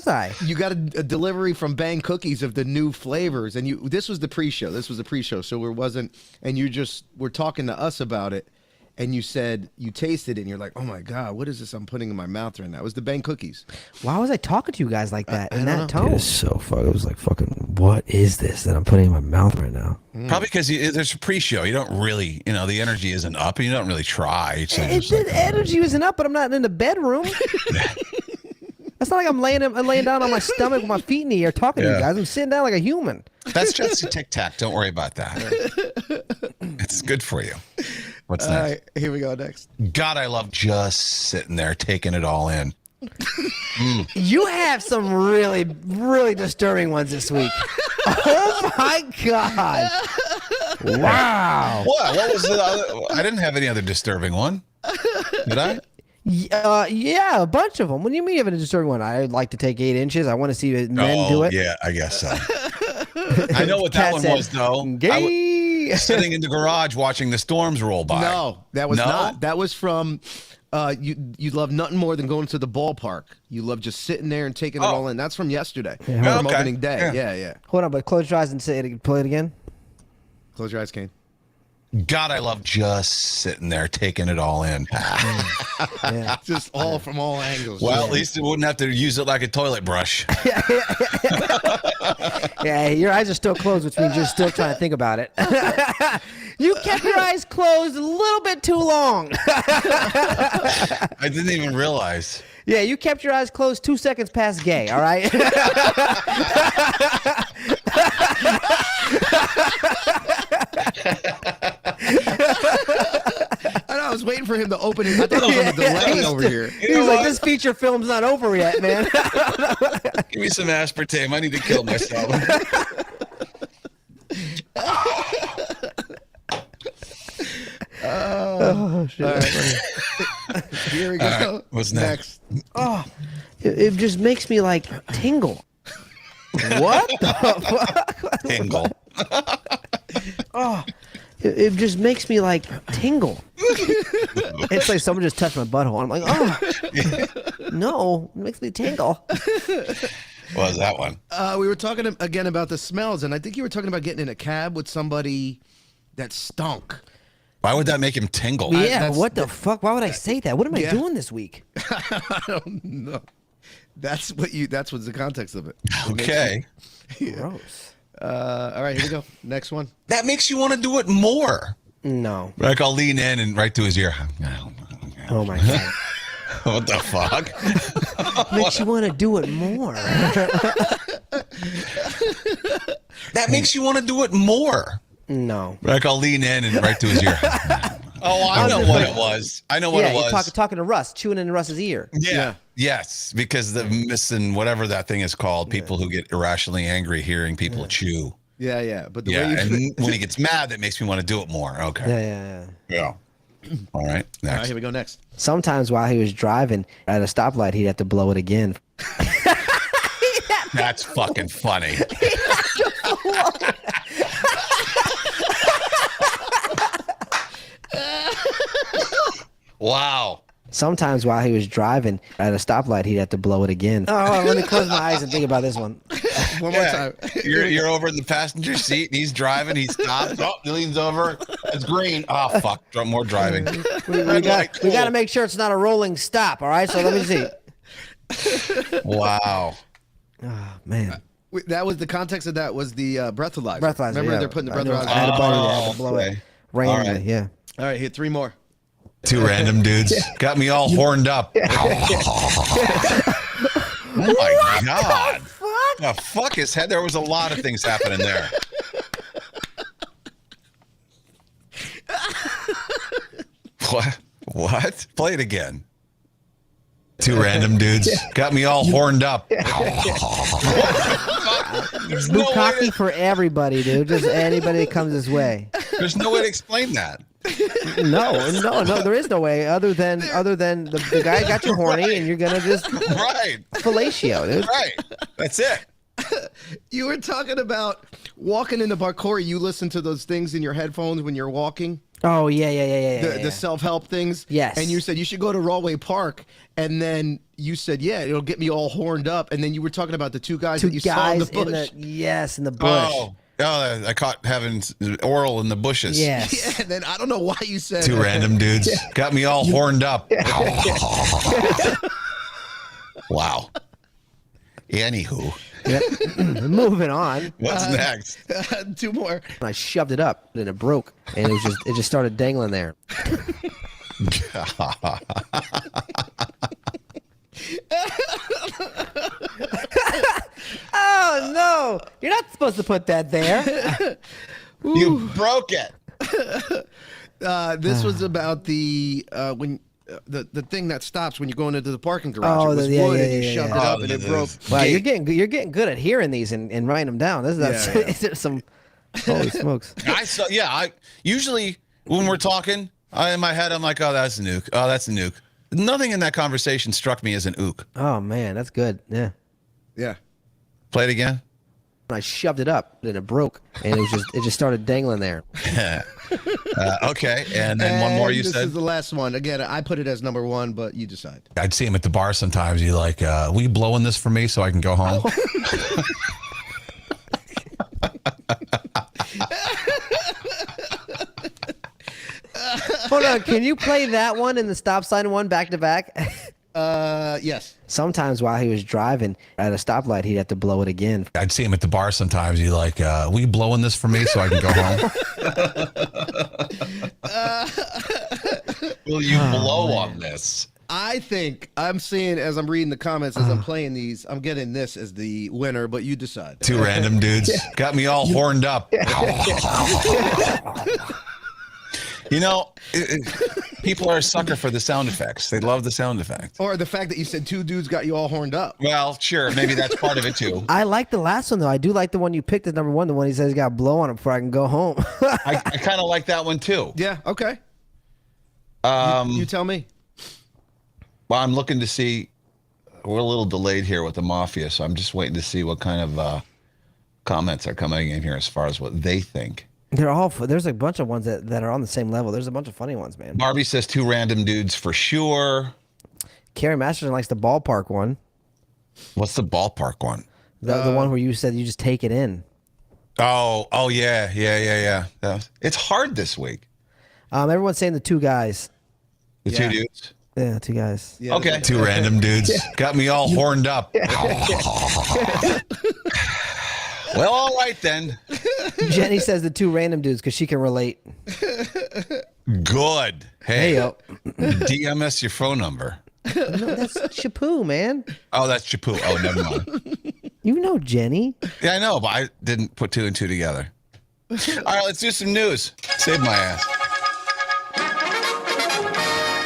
Speaker 4: I?
Speaker 2: You got a delivery from Bang Cookies of the new flavors, and this was the pre-show. This was the pre-show, so it wasn't. And you just were talking to us about it, and you said you tasted it, and you're like, "Oh my god, what is this I'm putting in my mouth right now?" It was the Bang Cookies.
Speaker 4: Why was I talking to you guys like that in
Speaker 2: I
Speaker 4: that
Speaker 2: don't
Speaker 4: tone?
Speaker 2: know.
Speaker 4: It's so fucking. It was like fucking. What is this that I'm putting in my mouth right now?
Speaker 3: Probably because there's a pre-show. You don't really, the energy isn't up, and you don't really try. So
Speaker 4: It's the energy wasn't up, but I'm not in the bedroom. It's not like I'm laying down on my stomach with my feet in the air talking to you
Speaker 3: Yeah.
Speaker 4: guys. I'm sitting down like a human.
Speaker 3: That's just a Tic Tac. Don't worry about that. It's good for you. What's
Speaker 2: All
Speaker 3: next?
Speaker 2: right, here we go. Next.
Speaker 3: God, I love just sitting there taking it all in.
Speaker 4: You have some really, really disturbing ones this week. Oh my god! Wow.
Speaker 3: What? What was the other? I didn't have any other disturbing one. Did I?
Speaker 4: Yeah, a bunch of them. What do you mean you have a disturbing one? I'd like to take 8 inches. I want to see men do it.
Speaker 3: Yeah, I guess so. I know what
Speaker 4: Cat
Speaker 3: that one
Speaker 4: said,
Speaker 3: was, though. I
Speaker 4: Gay.
Speaker 3: was sitting in the garage watching the storms roll by.
Speaker 2: No, that was
Speaker 3: No?
Speaker 2: not. That was from. You love nothing more than going to the ballpark. You love just sitting there and taking it all in. That's from yesterday, from
Speaker 3: Okay.
Speaker 2: opening day.
Speaker 3: Yeah.
Speaker 2: Yeah.
Speaker 4: Hold on, but close your eyes and say it. Play it again.
Speaker 2: Close your eyes, Kane.
Speaker 3: God, I love just sitting there taking it all in.
Speaker 4: Yeah.
Speaker 2: Just all from all angles.
Speaker 3: Well, at least it wouldn't have to use it like a toilet brush.
Speaker 4: Yeah, your eyes are still closed, which means you're still trying to think about it. You kept your eyes closed a little bit too long.
Speaker 3: I didn't even realize.
Speaker 4: Yeah, you kept your eyes closed 2 seconds past gay, all right?
Speaker 2: I know, I was waiting for him to open it. I thought it was on a delay over here.
Speaker 4: He
Speaker 3: know
Speaker 4: was like,
Speaker 3: what?
Speaker 4: this feature film's not over yet, man.
Speaker 3: Give me some aspartame. I need to kill myself.
Speaker 4: Oh, shit.
Speaker 2: Here we go.
Speaker 3: All right, what's next?
Speaker 4: It just makes me, like, tingle. What the fuck?
Speaker 3: Tingle.
Speaker 4: It just makes me, like, tingle. It's like someone just touched my butthole. I'm like, oh, no, it makes me tingle.
Speaker 3: What was that one?
Speaker 2: We were talking again about the smells, and I think you were talking about getting in a cab with somebody that stunk.
Speaker 3: Why would that make him tingle?
Speaker 4: Yeah,
Speaker 2: that's-
Speaker 4: what the fuck? Why would I say that? What am I
Speaker 2: Yeah.
Speaker 4: doing this week?
Speaker 2: I don't know. That's what's the context of it.
Speaker 3: Okay.
Speaker 4: Gross.
Speaker 2: All right, here we go. Next one.
Speaker 3: That makes you want to do it more.
Speaker 4: No.
Speaker 3: Like I'll lean in and right to his ear.
Speaker 4: Oh my god.
Speaker 3: What the fuck?
Speaker 4: Makes you want to do it more.
Speaker 3: That makes you want to do it more.
Speaker 4: No.
Speaker 3: Like I'll lean in and right to his ear. Oh, I know what it was. I know what
Speaker 4: Yeah,
Speaker 3: it
Speaker 4: you're
Speaker 3: was.
Speaker 4: talking to Russ, chewing in Russ's ear.
Speaker 3: Yeah. Yes, because the missing whatever that thing is called, people who get irrationally angry hearing people chew.
Speaker 2: Yeah. But the
Speaker 3: Yeah,
Speaker 2: way you
Speaker 3: and when he gets mad, that makes me want to do it more. Okay.
Speaker 4: Yeah.
Speaker 3: Yeah. All right.
Speaker 2: All right,
Speaker 3: Next.
Speaker 2: here we go. Next.
Speaker 4: Sometimes while he was driving at a stoplight, he'd have to blow it again. He'd have
Speaker 3: That's fucking funny. Wow.
Speaker 4: Sometimes while he was driving at a stoplight, he'd have to blow it again. Oh, let me close my eyes and think about this one.
Speaker 2: One more time.
Speaker 3: You're over in the passenger seat and he's driving. He stops. Oh, he leans over. It's green. Oh, fuck. More driving.
Speaker 4: We got to make sure it's not a rolling stop. All right. So let me see.
Speaker 3: Wow.
Speaker 4: Oh, man.
Speaker 2: That was the context of that was the breathalyzer.
Speaker 4: Breathalyzer.
Speaker 2: Remember
Speaker 4: yeah.
Speaker 2: they're putting the
Speaker 4: I
Speaker 2: breathalyzer.
Speaker 4: had a buddy that had
Speaker 3: Oh,
Speaker 4: to blow it
Speaker 3: okay.
Speaker 4: randomly.
Speaker 3: All right.
Speaker 4: Yeah.
Speaker 2: All right, hit 3 more.
Speaker 3: Two random dudes got me all horned up. Oh my God. The fuck is head? There was a lot of things happening there. What? What? Play it again. Two random dudes got me all horned up. There's no way
Speaker 4: Bukkake for everybody, dude. Just anybody that comes his way.
Speaker 3: there's no way to explain that.
Speaker 4: No. There is no way other than the guy got you horny and you're gonna just
Speaker 3: Right.
Speaker 4: fellatio, dude.
Speaker 3: Right. That's it.
Speaker 2: You were talking about walking in the bar. Corey, you listen to those things in your headphones when you're walking,
Speaker 4: Oh yeah.
Speaker 2: the self-help things.
Speaker 4: Yes.
Speaker 2: And you said you should go to Rawway Park, and then you said, yeah, it'll get me all horned up. And then you were talking about the two guys
Speaker 4: Two
Speaker 2: that you saw in the
Speaker 4: guys
Speaker 2: bush.
Speaker 4: in the bush.
Speaker 3: Oh, I caught having oral in the bushes.
Speaker 4: Yes.
Speaker 2: Yeah, and then I don't know why you said
Speaker 3: Two random dudes got me all horned up. Wow. Anywho,
Speaker 4: Moving on.
Speaker 3: what's next?
Speaker 2: 2 more.
Speaker 4: I shoved it up and it broke and it just started dangling there. Oh no! You're not supposed to put that there.
Speaker 3: You broke it.
Speaker 2: This was about the when the thing that stops when you go into the parking garage.
Speaker 4: Oh,
Speaker 2: it was
Speaker 4: yeah,
Speaker 2: wood
Speaker 4: yeah,
Speaker 2: and you
Speaker 4: yeah,
Speaker 2: shoved
Speaker 4: yeah.
Speaker 2: it up
Speaker 3: Oh,
Speaker 2: and it
Speaker 3: this
Speaker 2: broke.
Speaker 3: is-
Speaker 4: Wow,
Speaker 2: Gate.
Speaker 4: you're getting good at hearing these and writing them down. That's
Speaker 2: Yeah, yeah.
Speaker 4: there's some holy smokes.
Speaker 3: I saw. Yeah, I usually when we're talking, in my head I'm like, oh, that's a nuke. Oh, that's a nuke. Nothing in that conversation struck me as an ook.
Speaker 4: Oh man, that's good. Yeah.
Speaker 2: Yeah.
Speaker 3: Play it again.
Speaker 4: I shoved it up and it broke and it just started dangling there.
Speaker 3: Okay, and then one more. You
Speaker 2: this
Speaker 3: said
Speaker 2: is the last one. Again, I put it as number 1, but you decide.
Speaker 3: I'd see him at the bar sometimes. He's like, "Will you blowing this for me so I can go home?"
Speaker 4: Hold on, can you play that one and the stop sign one back to back?
Speaker 2: Yes.
Speaker 4: Sometimes while he was driving at a stoplight, he'd have to blow it again.
Speaker 3: I'd see him at the bar sometimes. He's like, "Will you blowing this for me so I can go home?" Will you blow on this?
Speaker 2: I think I'm seeing as I'm reading the comments as I'm playing these, I'm getting this as the winner, but you decide.
Speaker 3: Two random dudes got me all horned up. You know, people are a sucker for the sound effects. They love the sound effects.
Speaker 2: Or the fact that you said 2 dudes got you all horned up.
Speaker 3: Well, sure, maybe that's part of it too.
Speaker 4: I like the last one though. I do like the one you picked as number 1, the one he says he got blow on it before I can go home.
Speaker 3: I kind of like that one too.
Speaker 2: Yeah, okay. You tell me.
Speaker 3: Well, I'm looking to see. We're a little delayed here with the mafia, so I'm just waiting to see what kind of comments are coming in here as far as what they think.
Speaker 4: They're all there's a bunch of ones that are on the same level. There's a bunch of funny ones, man.
Speaker 3: Barbie says 2 random dudes for sure.
Speaker 4: Carrie Masterson likes the ballpark one.
Speaker 3: What's the ballpark one?
Speaker 4: The one where you said you just take it in.
Speaker 3: Oh yeah. It's hard this week.
Speaker 4: Everyone's saying the 2 guys.
Speaker 3: The
Speaker 2: Yeah.
Speaker 3: 2 dudes.
Speaker 4: Yeah, 2 guys.
Speaker 2: Yeah,
Speaker 3: Okay. 2 random dudes got me all horned up. Well, all right then.
Speaker 4: Jenny says the 2 random dudes because she can relate.
Speaker 3: Good.
Speaker 4: Hey,
Speaker 3: Hey,
Speaker 4: yo.
Speaker 3: DM us your phone number.
Speaker 4: No, that's Chapoo, man.
Speaker 3: Oh, that's Chapoo. Oh, never mind.
Speaker 4: You know Jenny.
Speaker 3: Yeah, I know, but I didn't put 2 and 2 together. All right, let's do some news. Save my ass.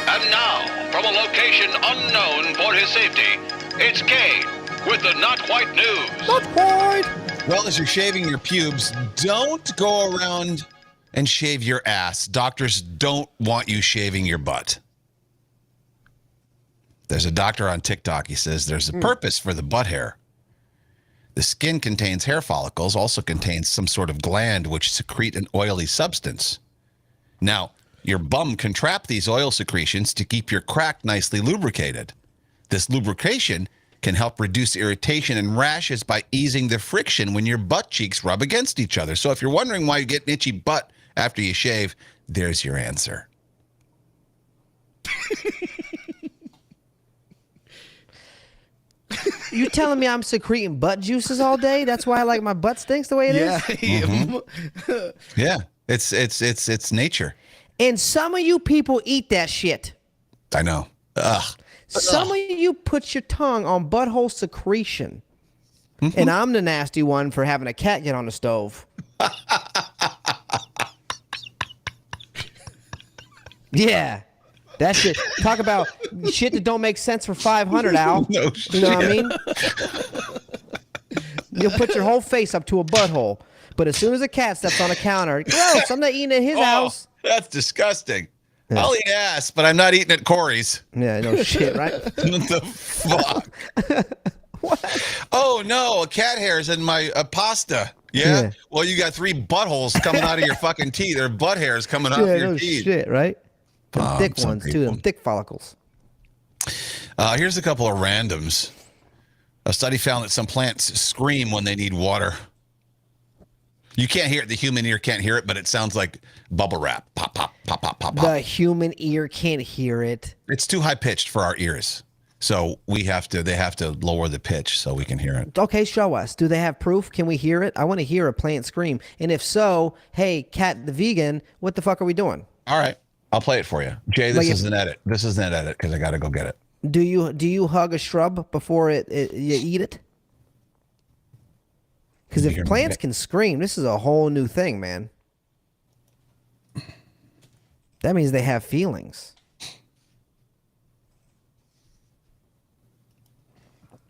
Speaker 7: And now, from a location unknown for his safety, it's Kane with the Not Quite News.
Speaker 4: Not quite.
Speaker 3: Well, as you're shaving your pubes, don't go around and shave your ass. Doctors don't want you shaving your butt. There's a doctor on TikTok. He says there's a purpose for the butt hair. The skin contains hair follicles, also contains some sort of gland which secrete an oily substance. Now, your bum can trap these oil secretions to keep your crack nicely lubricated. This lubrication can help reduce irritation and rashes by easing the friction when your butt cheeks rub against each other. So if you're wondering why you get an itchy butt after you shave, there's your answer.
Speaker 4: You telling me I'm secreting butt juices all day? That's why I like my butt stinks the way it is.
Speaker 3: Yeah, it's nature.
Speaker 4: And some of you people eat that shit.
Speaker 3: I know. Ugh.
Speaker 4: Some of you put your tongue on butthole secretion. And I'm the nasty one for having a cat get on the stove. Yeah. That shit. Talk about shit that don't make sense for 500, Al.
Speaker 3: No
Speaker 4: You know what I mean? You'll put your whole face up to a butthole. But as soon as a cat steps on a counter, gross, I'm not eating at his house.
Speaker 3: That's disgusting. I'll eat ass, but I'm not eating at Corey's.
Speaker 4: Yeah, no shit, right?
Speaker 3: What the fuck?
Speaker 4: What?
Speaker 3: Oh no, a cat hair's in my pasta. Yeah?
Speaker 4: Yeah.
Speaker 3: Well, you got 3 buttholes coming out of your fucking teeth. Or butt hairs coming off
Speaker 4: Yeah,
Speaker 3: your
Speaker 4: no
Speaker 3: teeth.
Speaker 4: shit, right? Them thick
Speaker 3: some
Speaker 4: ones, too.
Speaker 3: people.
Speaker 4: Them thick follicles.
Speaker 3: Here's a couple of randoms. A study found that some plants scream when they need water. You can't hear it. The human ear can't hear it, but it sounds like bubble wrap. Pop, pop, pop, pop, pop, pop.
Speaker 4: The human ear can't hear it.
Speaker 3: It's too high pitched for our ears. So they have to lower the pitch so we can hear it.
Speaker 4: Okay, show us. Do they have proof? Can we hear it? I want to hear a plant scream. And if so, hey, Cat the vegan, what the fuck are we doing?
Speaker 3: All right. I'll play it for you. Jay, this
Speaker 4: Like
Speaker 3: is an edit. This is an edit because I got to go get it.
Speaker 4: Do you hug a shrub before you eat it? Because if plants can scream, this is a whole new thing, man. That means they have feelings.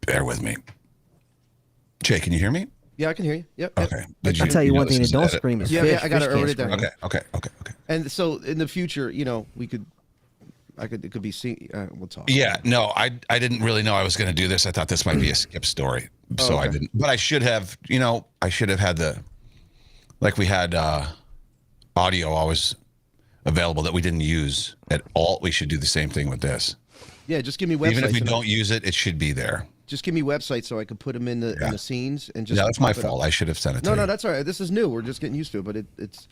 Speaker 3: Bear with me. Jay, can you hear me?
Speaker 2: Yeah, I can hear you. Yep.
Speaker 3: Okay.
Speaker 4: I'll tell you one
Speaker 3: this
Speaker 4: thing
Speaker 3: is
Speaker 4: that
Speaker 3: an
Speaker 4: don't
Speaker 3: edit?
Speaker 4: scream is
Speaker 2: Yeah,
Speaker 4: fish.
Speaker 2: yeah, I got
Speaker 4: Fish
Speaker 2: it
Speaker 4: can't
Speaker 2: wrote it down.
Speaker 4: scream.
Speaker 3: Okay.
Speaker 2: And so in the future, it could be seen. We'll talk.
Speaker 3: Yeah, no, I didn't really know I was going to do this. I thought this might be a skip story, so I didn't. But I should have, I should have had we had audio always available that we didn't use at all. We should do the same thing with this.
Speaker 2: Yeah, just give me websites.
Speaker 3: Even if we
Speaker 2: and
Speaker 3: don't use it, it should be there.
Speaker 2: just give me websites so I could put them in the scenes and just.
Speaker 3: Yeah, that's my
Speaker 2: pop it up.
Speaker 3: fault. I should have sent it to
Speaker 2: No,
Speaker 3: you.
Speaker 2: no, that's all right. This is new. We're just getting used to it, but it's.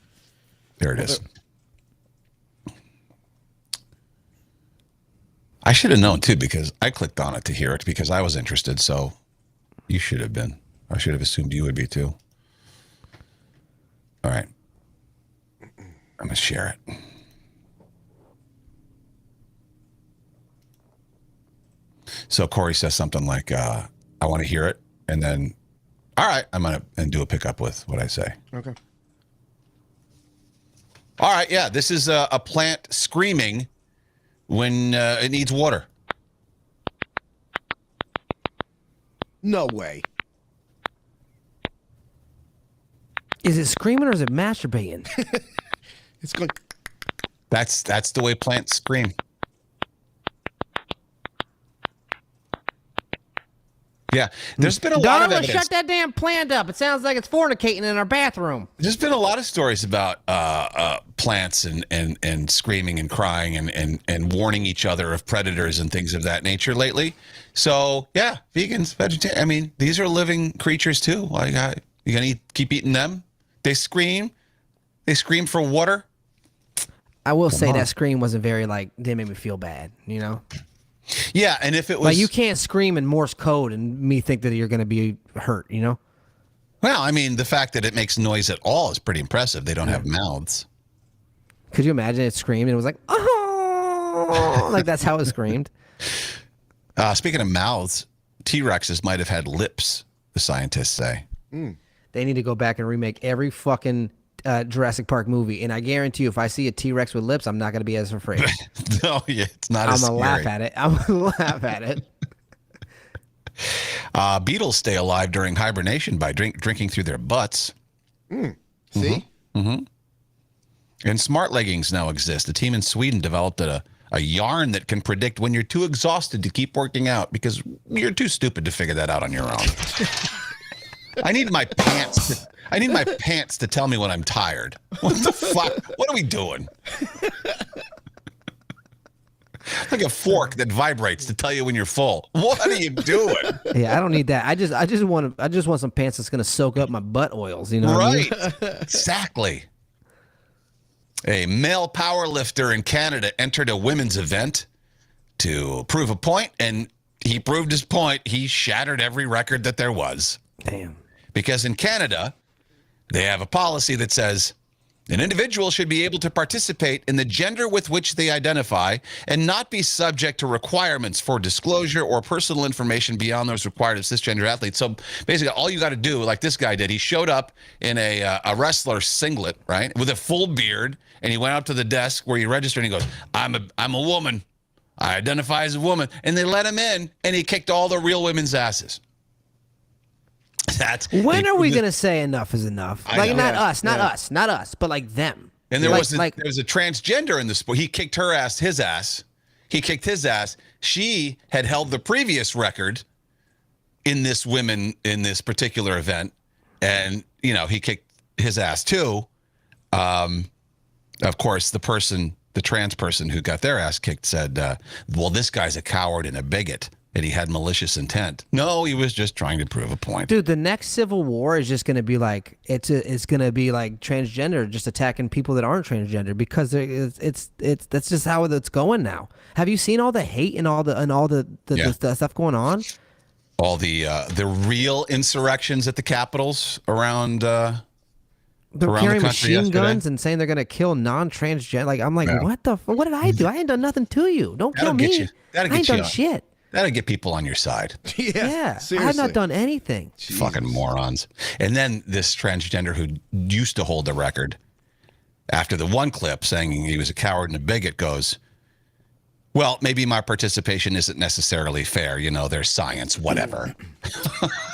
Speaker 3: There it is. I should have known too because I clicked on it to hear it because I was interested. So you should have been. I should have assumed you would be too. All right. I'm going to share it. So Corey says something like, I want to hear it. And then, all right, I'm going to do a pickup with what I say.
Speaker 2: Okay.
Speaker 3: All right. Yeah. This is a plant screaming when it needs water.
Speaker 2: No way.
Speaker 4: Is it screaming or is it masturbating?
Speaker 2: It's going.
Speaker 3: That's the way plants scream. Yeah, there's been a lot of
Speaker 4: Darla,
Speaker 3: evidence.
Speaker 4: shut that damn plant up. It sounds like it's fornicating in our bathroom.
Speaker 3: There's been a lot of stories about plants and screaming and crying and warning each other of predators and things of that nature lately. So yeah, vegans, vegetarian. I mean, these are living creatures too. Like, you gonna keep eating them? They scream. They scream for water.
Speaker 4: I will say that scream wasn't very didn't make me feel bad, you know?
Speaker 3: Yeah, and if it was
Speaker 4: Like you can't scream in Morse code and me think that you're going to be hurt, you know?
Speaker 3: well, I mean, the fact that it makes noise at all is pretty impressive. They don't have mouths.
Speaker 4: Could you imagine it screamed and it was like, oh, like that's how it screamed.
Speaker 3: Speaking of mouths, T-Rexes might have had lips, the scientists say.
Speaker 4: They need to go back and remake every fucking Jurassic Park movie, and I guarantee you, if I see a T-Rex with lips, I'm not going to be as afraid.
Speaker 3: No, yeah, it's not
Speaker 4: I'm
Speaker 3: as
Speaker 4: gonna
Speaker 3: scary.
Speaker 4: laugh at it. I'm gonna laugh at it.
Speaker 3: Beetles stay alive during hibernation by drinking through their butts.
Speaker 2: See?
Speaker 3: And smart leggings now exist. A team in Sweden developed a yarn that can predict when you're too exhausted to keep working out because you're too stupid to figure that out on your own. I need my pants. I need my pants to tell me when I'm tired. What the fuck? What are we doing? Like a fork that vibrates to tell you when you're full. What are you doing?
Speaker 4: Yeah, I don't need that. I just want some pants that's gonna soak up my butt oils. You know what I mean?
Speaker 3: Right. Exactly. A male power lifter in Canada entered a women's event to prove a point, and he proved his point. He shattered every record that there was.
Speaker 4: Damn.
Speaker 3: Because in Canada, they have a policy that says an individual should be able to participate in the gender with which they identify and not be subject to requirements for disclosure or personal information beyond those required of cisgender athletes. So basically, all you got to do, like this guy did, he showed up in a wrestler singlet, right, with a full beard, and he went up to the desk where he registered, and he goes, I'm a woman. I identify as a woman. And they let him in, and he kicked all the real women's asses.
Speaker 4: When are we gonna say enough is enough? Like not us, but like them.
Speaker 3: And there was a transgender in the sport. He kicked her ass, his ass. He kicked his ass. She had held the previous record in this particular event, and he kicked his ass too. Of course, the trans person who got their ass kicked said, "Well, this guy's a coward and a bigot." And he had malicious intent. No, he was just trying to prove a point.
Speaker 4: Dude, the next civil war is just going to be like it's going to be like transgender just attacking people that aren't transgender because it's that's just how it's going now. Have you seen all the hate and all the stuff going on?
Speaker 3: All the real insurrections at the capitals around
Speaker 4: they're carrying machine guns and saying they're going to kill non-transgender. Like I'm like, what did I do? I ain't done nothing to you. Don't kill me. I ain't done shit.
Speaker 3: That'll get people on your side.
Speaker 4: Yeah. I have not done anything.
Speaker 3: Jesus. Fucking morons. And then this transgender who used to hold the record, after the one clip saying he was a coward and a bigot, goes, well, maybe my participation isn't necessarily fair. There's science, whatever.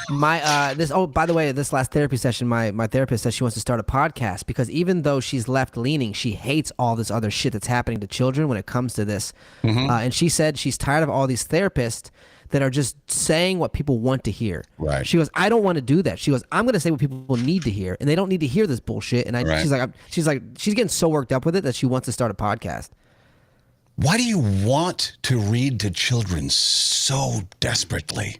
Speaker 4: By the way, this last therapy session, my therapist says she wants to start a podcast because even though she's left leaning, she hates all this other shit that's happening to children when it comes to this. Mm-hmm. And she said she's tired of all these therapists that are just saying what people want to hear.
Speaker 3: Right.
Speaker 4: She goes, I don't want to do that. She goes, I'm going to say what people need to hear, and they don't need to hear this bullshit. And she's getting so worked up with it that she wants to start a podcast.
Speaker 3: Why do you want to read to children so desperately?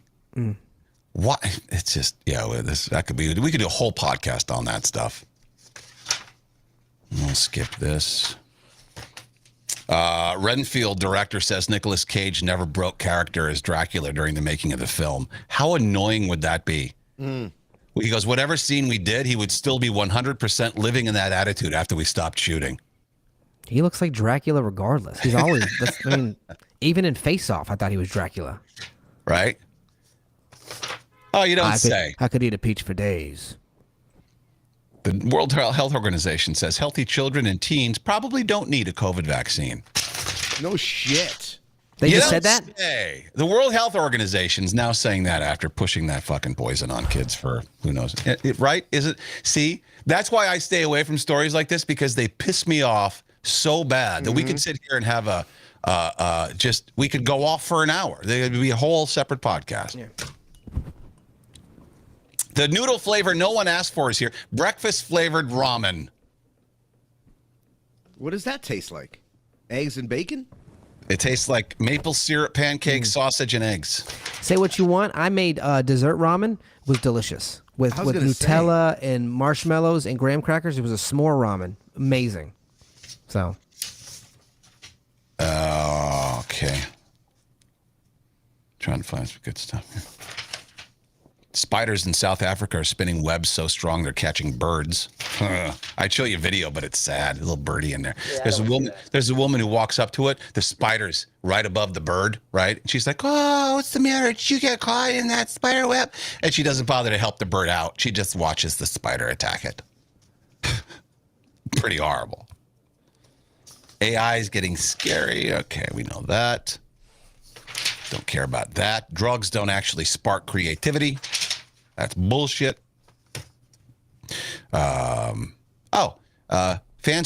Speaker 3: Why? It's just, we could do a whole podcast on that stuff. We'll skip this. Renfield director says Nicolas Cage never broke character as Dracula during the making of the film. How annoying would that be? He goes, whatever scene we did, he would still be 100% living in that attitude after we stopped shooting.
Speaker 4: He looks like Dracula regardless. He's always, even in Face Off, I thought he was Dracula.
Speaker 3: Right? Oh, you don't say.
Speaker 4: I could eat a peach for days.
Speaker 3: The World Health Organization says healthy children and teens probably don't need a COVID vaccine.
Speaker 2: No shit.
Speaker 4: They just said that?
Speaker 3: The World Health Organization is now saying that after pushing that fucking poison on kids for who knows. Right? Is it? See, that's why I stay away from stories like this because they piss me off so bad that we could sit here and have we could go off for an hour. There would be a whole separate podcast. Yeah. The noodle flavor no one asked for is here. Breakfast flavored ramen.
Speaker 2: What does that taste like? Eggs and bacon?
Speaker 3: It tastes like maple syrup, pancake, sausage, and eggs.
Speaker 4: Say what you want. I made dessert ramen. It was delicious. With Nutella and marshmallows and graham crackers. It was a s'more ramen. Amazing. So.
Speaker 3: Okay. Trying to find some good stuff here. Spiders in South Africa are spinning webs so strong they're catching birds. I'd show you a video, but it's sad. A little birdie in there. Yeah, there's a woman who walks up to it. The spider's right above the bird, right? And she's like, oh, what's the matter? Did you get caught in that spider web? And she doesn't bother to help the bird out. She just watches the spider attack it. Pretty horrible. AI is getting scary. Okay, we know that. Don't care about that. Drugs don't actually spark creativity. That's bullshit. Fans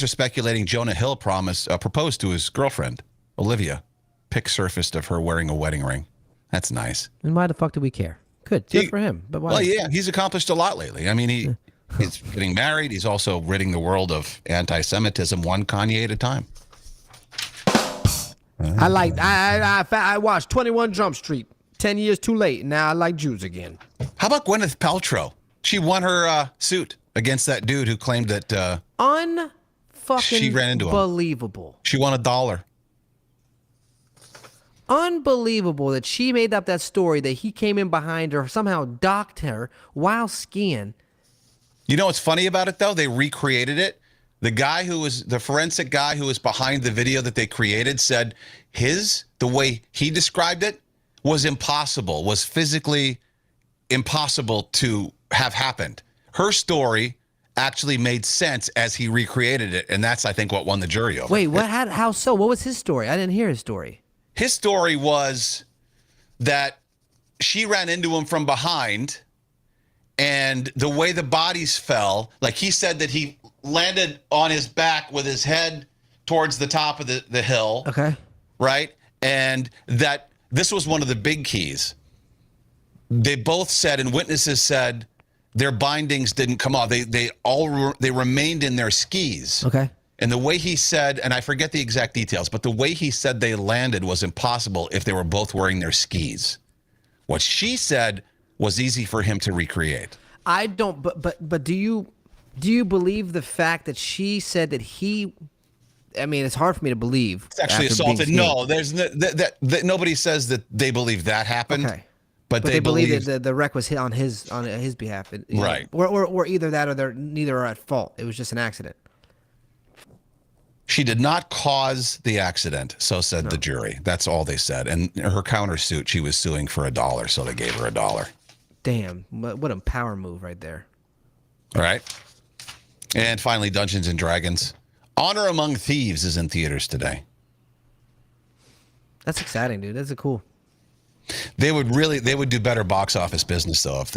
Speaker 3: are speculating Jonah Hill proposed to his girlfriend, Olivia. Pic surfaced of her wearing a wedding ring. That's nice.
Speaker 4: And why the fuck do we care? Good for him. But why?
Speaker 3: Well, yeah, he's accomplished a lot lately. I mean, he's getting married. He's also ridding the world of anti-Semitism, one Kanye at a time.
Speaker 8: I watched 21 Jump Street. 10 years too late. Now I like Jews again.
Speaker 3: How about Gwyneth Paltrow? She won her suit against that dude who claimed that
Speaker 4: Unfucking
Speaker 3: she ran into him.
Speaker 4: believable.
Speaker 3: She won $1.
Speaker 4: Unbelievable that she made up that story that he came in behind her, somehow docked her while skiing.
Speaker 3: You know what's funny about it, though? They recreated it. The guy who was the forensic guy who was behind the video that they created said the way he described it was impossible, was physically impossible to have happened. Her story actually made sense as he recreated it, and that's, I think, what won the jury over.
Speaker 4: Wait, what? How so? What was his story? I didn't hear his story.
Speaker 3: His story was that she ran into him from behind, and the way the bodies fell, like he said that he landed on his back with his head towards the top of the hill.
Speaker 4: Okay.
Speaker 3: Right? And that this was one of the big keys. They both said, and witnesses said, their bindings didn't come off. They remained in their skis.
Speaker 4: Okay.
Speaker 3: And the way he said, and I forget the exact details, but the way he said they landed was impossible if they were both wearing their skis. What she said was easy for him to recreate.
Speaker 4: I don't. But do you believe the fact that she said that he? I mean, it's hard for me to believe.
Speaker 3: It's actually
Speaker 4: after being
Speaker 3: assaulted.
Speaker 4: skiing.
Speaker 3: No, there's that nobody says that they believe that happened.
Speaker 4: Okay.
Speaker 3: But
Speaker 4: they believe that the wreck was hit on his behalf.
Speaker 3: Right.
Speaker 4: Or either that or they're neither are at fault. It was just an accident.
Speaker 3: She did not cause the accident, so said the jury. That's all they said. And her countersuit, she was suing for $1, so they gave her $1.
Speaker 4: Damn, what a power move right there.
Speaker 3: All right. And finally, Dungeons and Dragons. Honor Among Thieves is in theaters today.
Speaker 4: That's exciting, dude. That's cool.
Speaker 3: They would do better box office business though if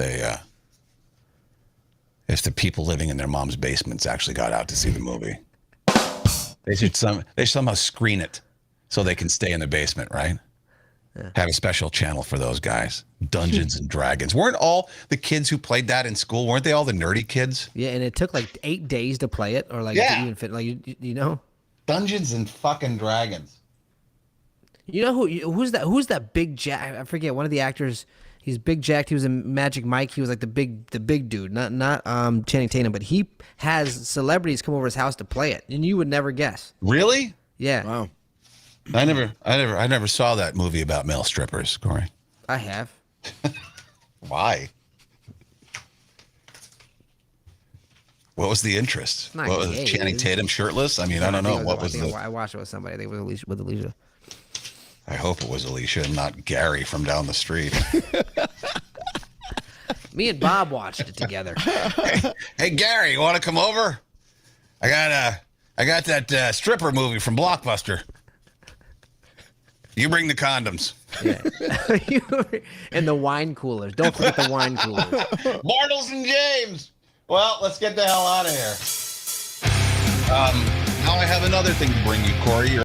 Speaker 3: the people living in their mom's basements actually got out to see the movie. They should somehow screen it so they can stay in the basement, right? Yeah. Have a special channel for those guys. Dungeons and Dragons. Weren't all the kids who played that in school? Weren't they all the nerdy kids?
Speaker 4: Yeah, and it took like 8 days to play it, or like
Speaker 3: yeah.
Speaker 4: to even fit. Like you know,
Speaker 3: Dungeons and fucking Dragons.
Speaker 4: You know who's that? Who's that big Jack? I forget. One of the actors. He's big jacked. He was in Magic Mike. He was like the big dude. Not Channing Tatum, but he has celebrities come over his house to play it, and you would never guess.
Speaker 3: Really?
Speaker 4: Yeah.
Speaker 2: Wow.
Speaker 3: I never saw that movie about male strippers, Corey.
Speaker 4: I have.
Speaker 3: Why? What was the interest?
Speaker 4: Not
Speaker 3: What was
Speaker 4: gay,
Speaker 3: Channing
Speaker 4: dude.
Speaker 3: Tatum shirtless? I mean, I don't know. What was the?
Speaker 4: I watched it with somebody. I think it was with Alicia.
Speaker 3: I hope it was Alicia and not Gary from down the street.
Speaker 4: Me and Bob watched it together.
Speaker 3: Hey Gary, you want to come over? I got that stripper movie from Blockbuster. You bring the condoms.
Speaker 4: Yeah. And the wine coolers. Don't forget the wine coolers.
Speaker 3: Bartles and James. Well, let's get the hell out of here. Now I have another thing to bring you, Corey.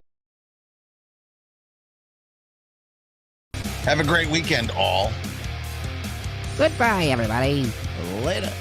Speaker 3: Have a great weekend, all.
Speaker 5: Goodbye, everybody.
Speaker 2: Later.